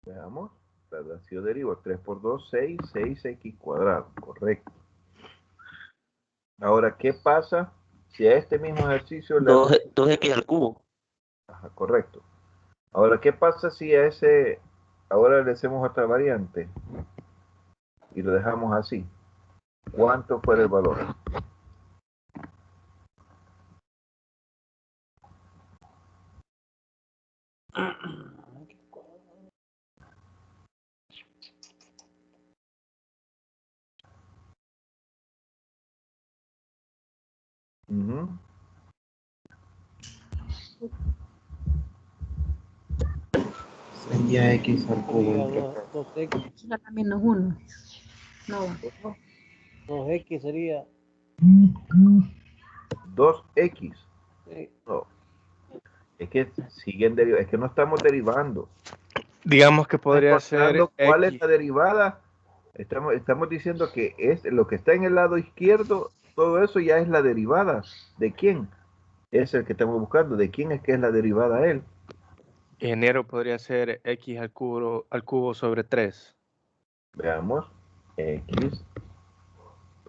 Veamos, ¿verdad? Si yo derivo 3 por 2, 6, 6x cuadrado, correcto. Ahora, ¿qué pasa si a este mismo ejercicio le hago... 2x al cubo. Ajá, correcto. Ahora, ¿qué pasa si a ese... Ahora le hacemos otra variante y lo dejamos así? ¿Cuánto fuera el valor? Ujú. Sería x al cubo. Sería 2x. X a la menos 1. No. 2x sería. 2x. Sí. No. Es que siguen derivando. Es que no estamos derivando. Digamos que podría ser Encontrando cuál es X. la derivada. Estamos diciendo que es lo que está en el lado izquierdo, todo eso ya es la derivada. ¿De quién? Es el que estamos buscando. ¿De quién es que es la derivada él? Enero podría ser X al cubo sobre 3. Veamos. X.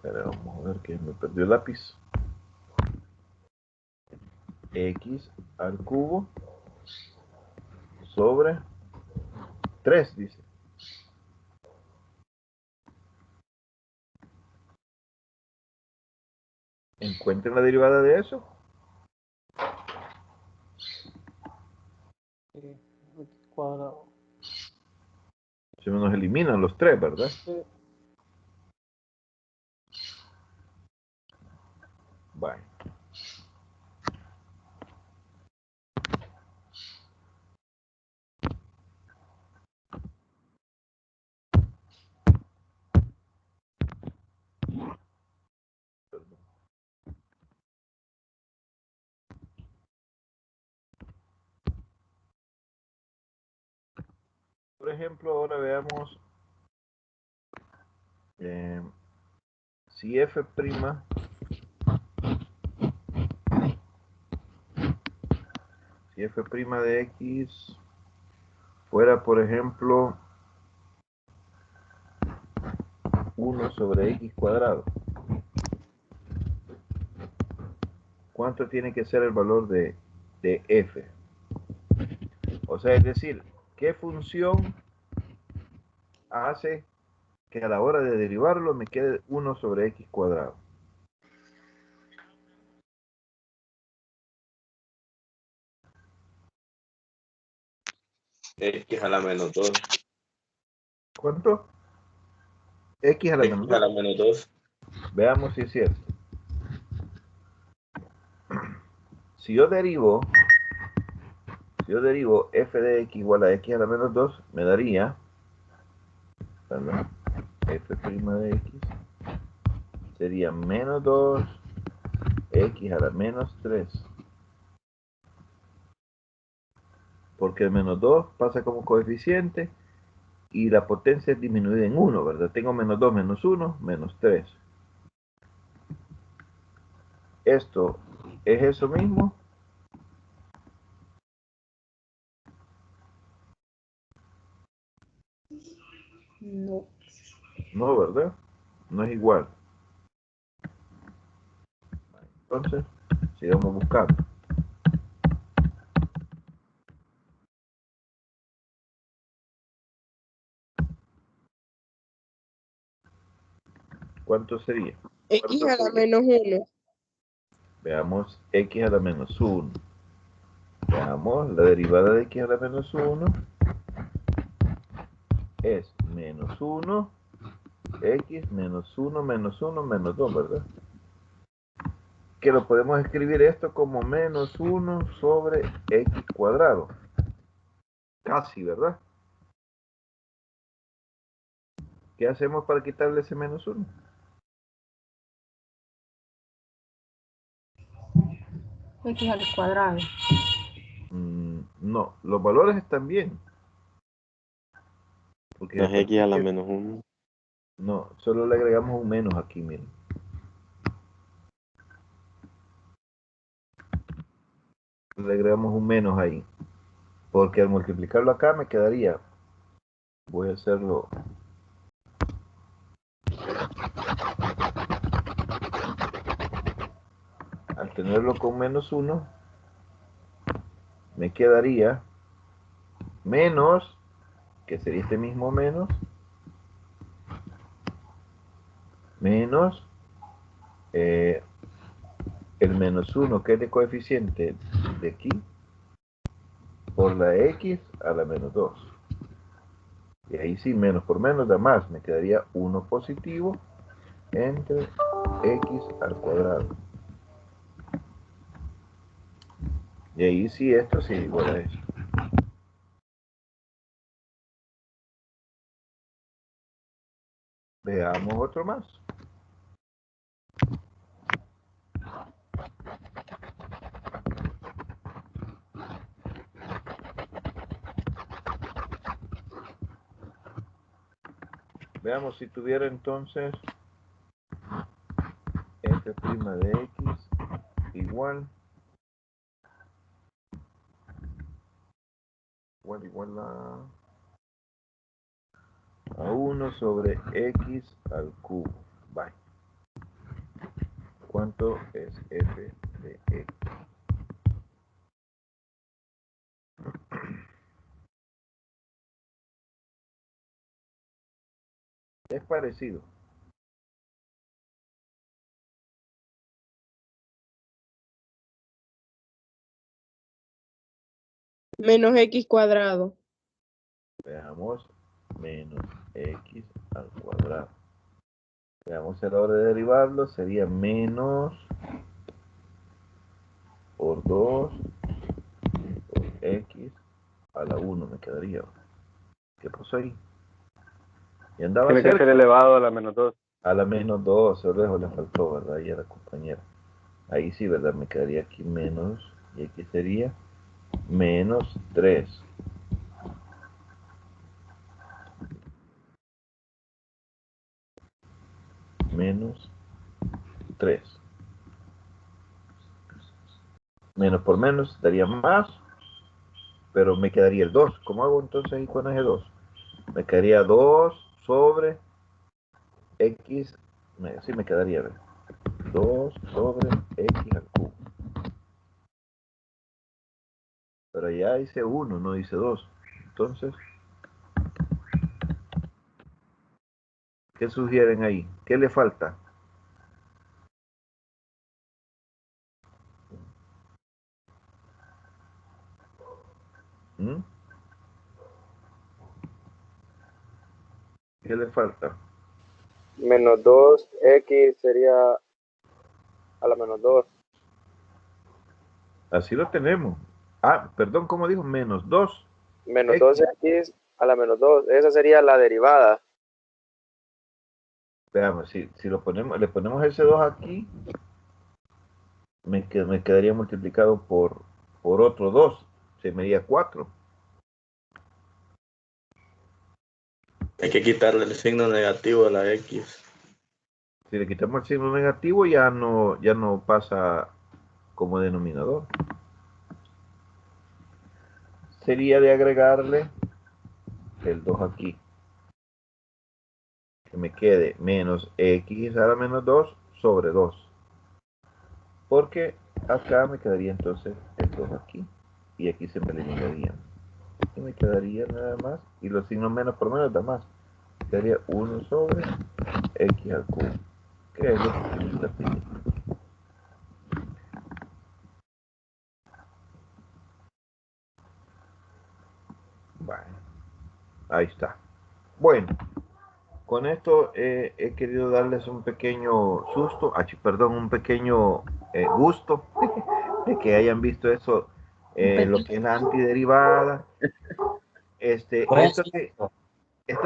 Pero vamos a ver que me perdió el lápiz. X al cubo sobre 3, dice. Encuentren la derivada de eso. Sí. Cuadrado. Se nos eliminan los 3, ¿verdad? Sí. Vale. Por ejemplo, ahora veamos si f' de x fuera, por ejemplo, 1 sobre x cuadrado. ¿Cuánto tiene que ser el valor de f? O sea, es decir, ¿qué función hace que a la hora de derivarlo me quede 1 sobre x cuadrado? X a la menos 2. ¿Cuánto? X a la X menos a la 2. menos 2. Veamos si es cierto. Si yo derivo f de x igual a x a la menos 2, me daría, ¿verdad? F' de x sería menos 2 x a la menos 3. Porque el menos 2 pasa como coeficiente y la potencia es disminuida en 1, ¿verdad? Tengo menos 2 menos 1 menos 3. Esto es eso mismo. No. No, ¿verdad? No es igual. Entonces, sigamos buscando. ¿Cuánto sería? X a la menos 1. Veamos x a la menos 1. Veamos, la derivada de x a la menos 1 es menos 1, x menos 1 menos 1 menos 2, ¿verdad? Que lo podemos escribir esto como menos 1 sobre x cuadrado. Casi, ¿verdad? ¿Qué hacemos para quitarle ese menos 1? X al cuadrado. No, los valores están bien. Porque No es X a la menos 1. no, solo le agregamos un menos aquí, miren. Le agregamos un menos ahí. Porque al multiplicarlo acá me quedaría. Voy a hacerlo. Al tenerlo con menos 1, me quedaría menos, que sería este mismo menos el menos 1, que es de coeficiente de aquí, por la x a la menos 2. Y ahí sí, menos por menos da más. Me quedaría 1 positivo entre x al cuadrado. Y ahí sí, esto sí igual a eso. Veamos otro más. Veamos si tuviera entonces f' de x igual a 1 sobre x al cubo. Bye. ¿Cuánto es f de x? Es parecido. Menos X cuadrado. Veamos, menos x al cuadrado. Veamos, a la hora de derivarlo sería menos por 2 por x a la 1 me quedaría. ¿Qué pasó ahí? Y andaba Tiene que cerca. ser elevado a la menos 2. A la menos 2, solo le faltó, ¿verdad? Y a la compañera. Ahí sí, ¿verdad? Me quedaría aquí menos, y aquí sería menos 3. Menos 3. Menos por menos daría más, pero me quedaría el 2. ¿Cómo hago entonces ahí con ese 2? Me quedaría 2 sobre x, sí me quedaría, ¿verdad? 2 sobre x al cubo. Pero ya dice 1, no dice 2. Entonces, ¿qué sugieren ahí? ¿Qué le falta? ¿Mm? ¿Qué le falta? Menos 2x sería a la menos 2. Así lo tenemos. Ah, perdón, ¿cómo dijo? Menos 2. Menos 2x a la menos 2. Esa sería la derivada. Veamos, si lo ponemos, le ponemos ese 2 aquí, me quedaría multiplicado por otro 2. Se me daría 4. Hay que quitarle el signo negativo a la X. Si le quitamos el signo negativo, ya no pasa como denominador. Sería de agregarle el 2 aquí. Que me quede menos x a la menos 2 sobre 2. Porque acá me quedaría entonces el 2 aquí. Y aquí se me eliminaría. Y me quedaría nada más. Y los signos menos por menos da más. Quedaría 1 sobre x al cubo. ¿Qué es lo que me está pidiendo? Bueno, ahí está. Bueno, con esto he querido darles un pequeño susto, perdón, un pequeño gusto de que hayan visto eso, lo que es la antiderivada. Esto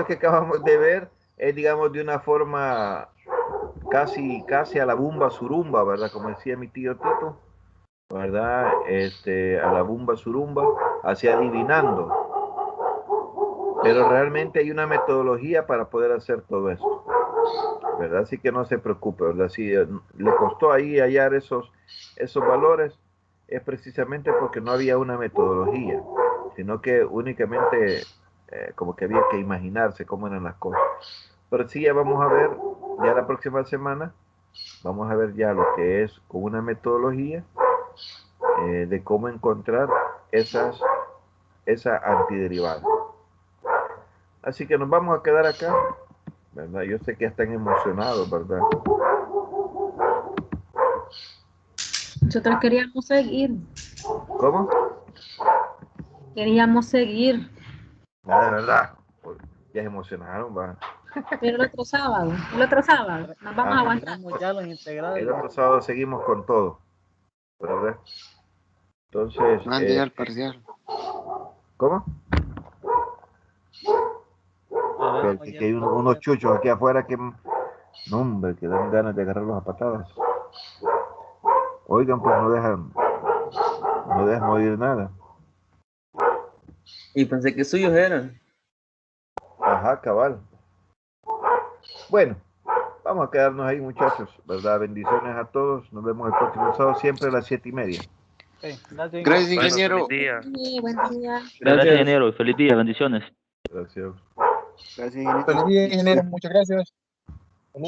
que acabamos de ver es, digamos, de una forma casi a la bumba surumba, ¿verdad? Como decía mi tío Tito, ¿verdad? A la bumba surumba, así adivinando. Pero realmente hay una metodología para poder hacer todo esto, ¿verdad? Así que no se preocupe, ¿verdad? Si le costó ahí hallar esos valores, es precisamente porque no había una metodología, sino que únicamente como que había que imaginarse cómo eran las cosas. Pero sí, ya vamos a ver, ya la próxima semana, vamos a ver ya lo que es con una metodología de cómo encontrar esa antiderivada. Así que nos vamos a quedar acá, ¿verdad? Yo sé que ya están emocionados, ¿verdad? Nosotros queríamos seguir. ¿Cómo? Queríamos seguir. Ah, de verdad. Pues, ya se emocionaron, va. Pero el otro sábado, nos vamos a aguantar. Ya los integrales. El otro sábado seguimos con todo, ¿verdad? Entonces, Mande al parcial. ¿cómo? Que hay unos chuchos aquí afuera que, no, hombre, que dan ganas de agarrarlos a patadas. Oigan, pues no dejan oír nada. Y pensé que suyos eran. Ajá, cabal. Bueno, vamos a quedarnos ahí, muchachos, ¿verdad? Bendiciones a todos. Nos vemos el próximo sábado, siempre a las 7:30. Okay, gracias. Gracias, ingeniero. Sí, buen día. Gracias, ingeniero. Feliz día. Bendiciones. Gracias. Feliz día, ingeniero. Muchas gracias.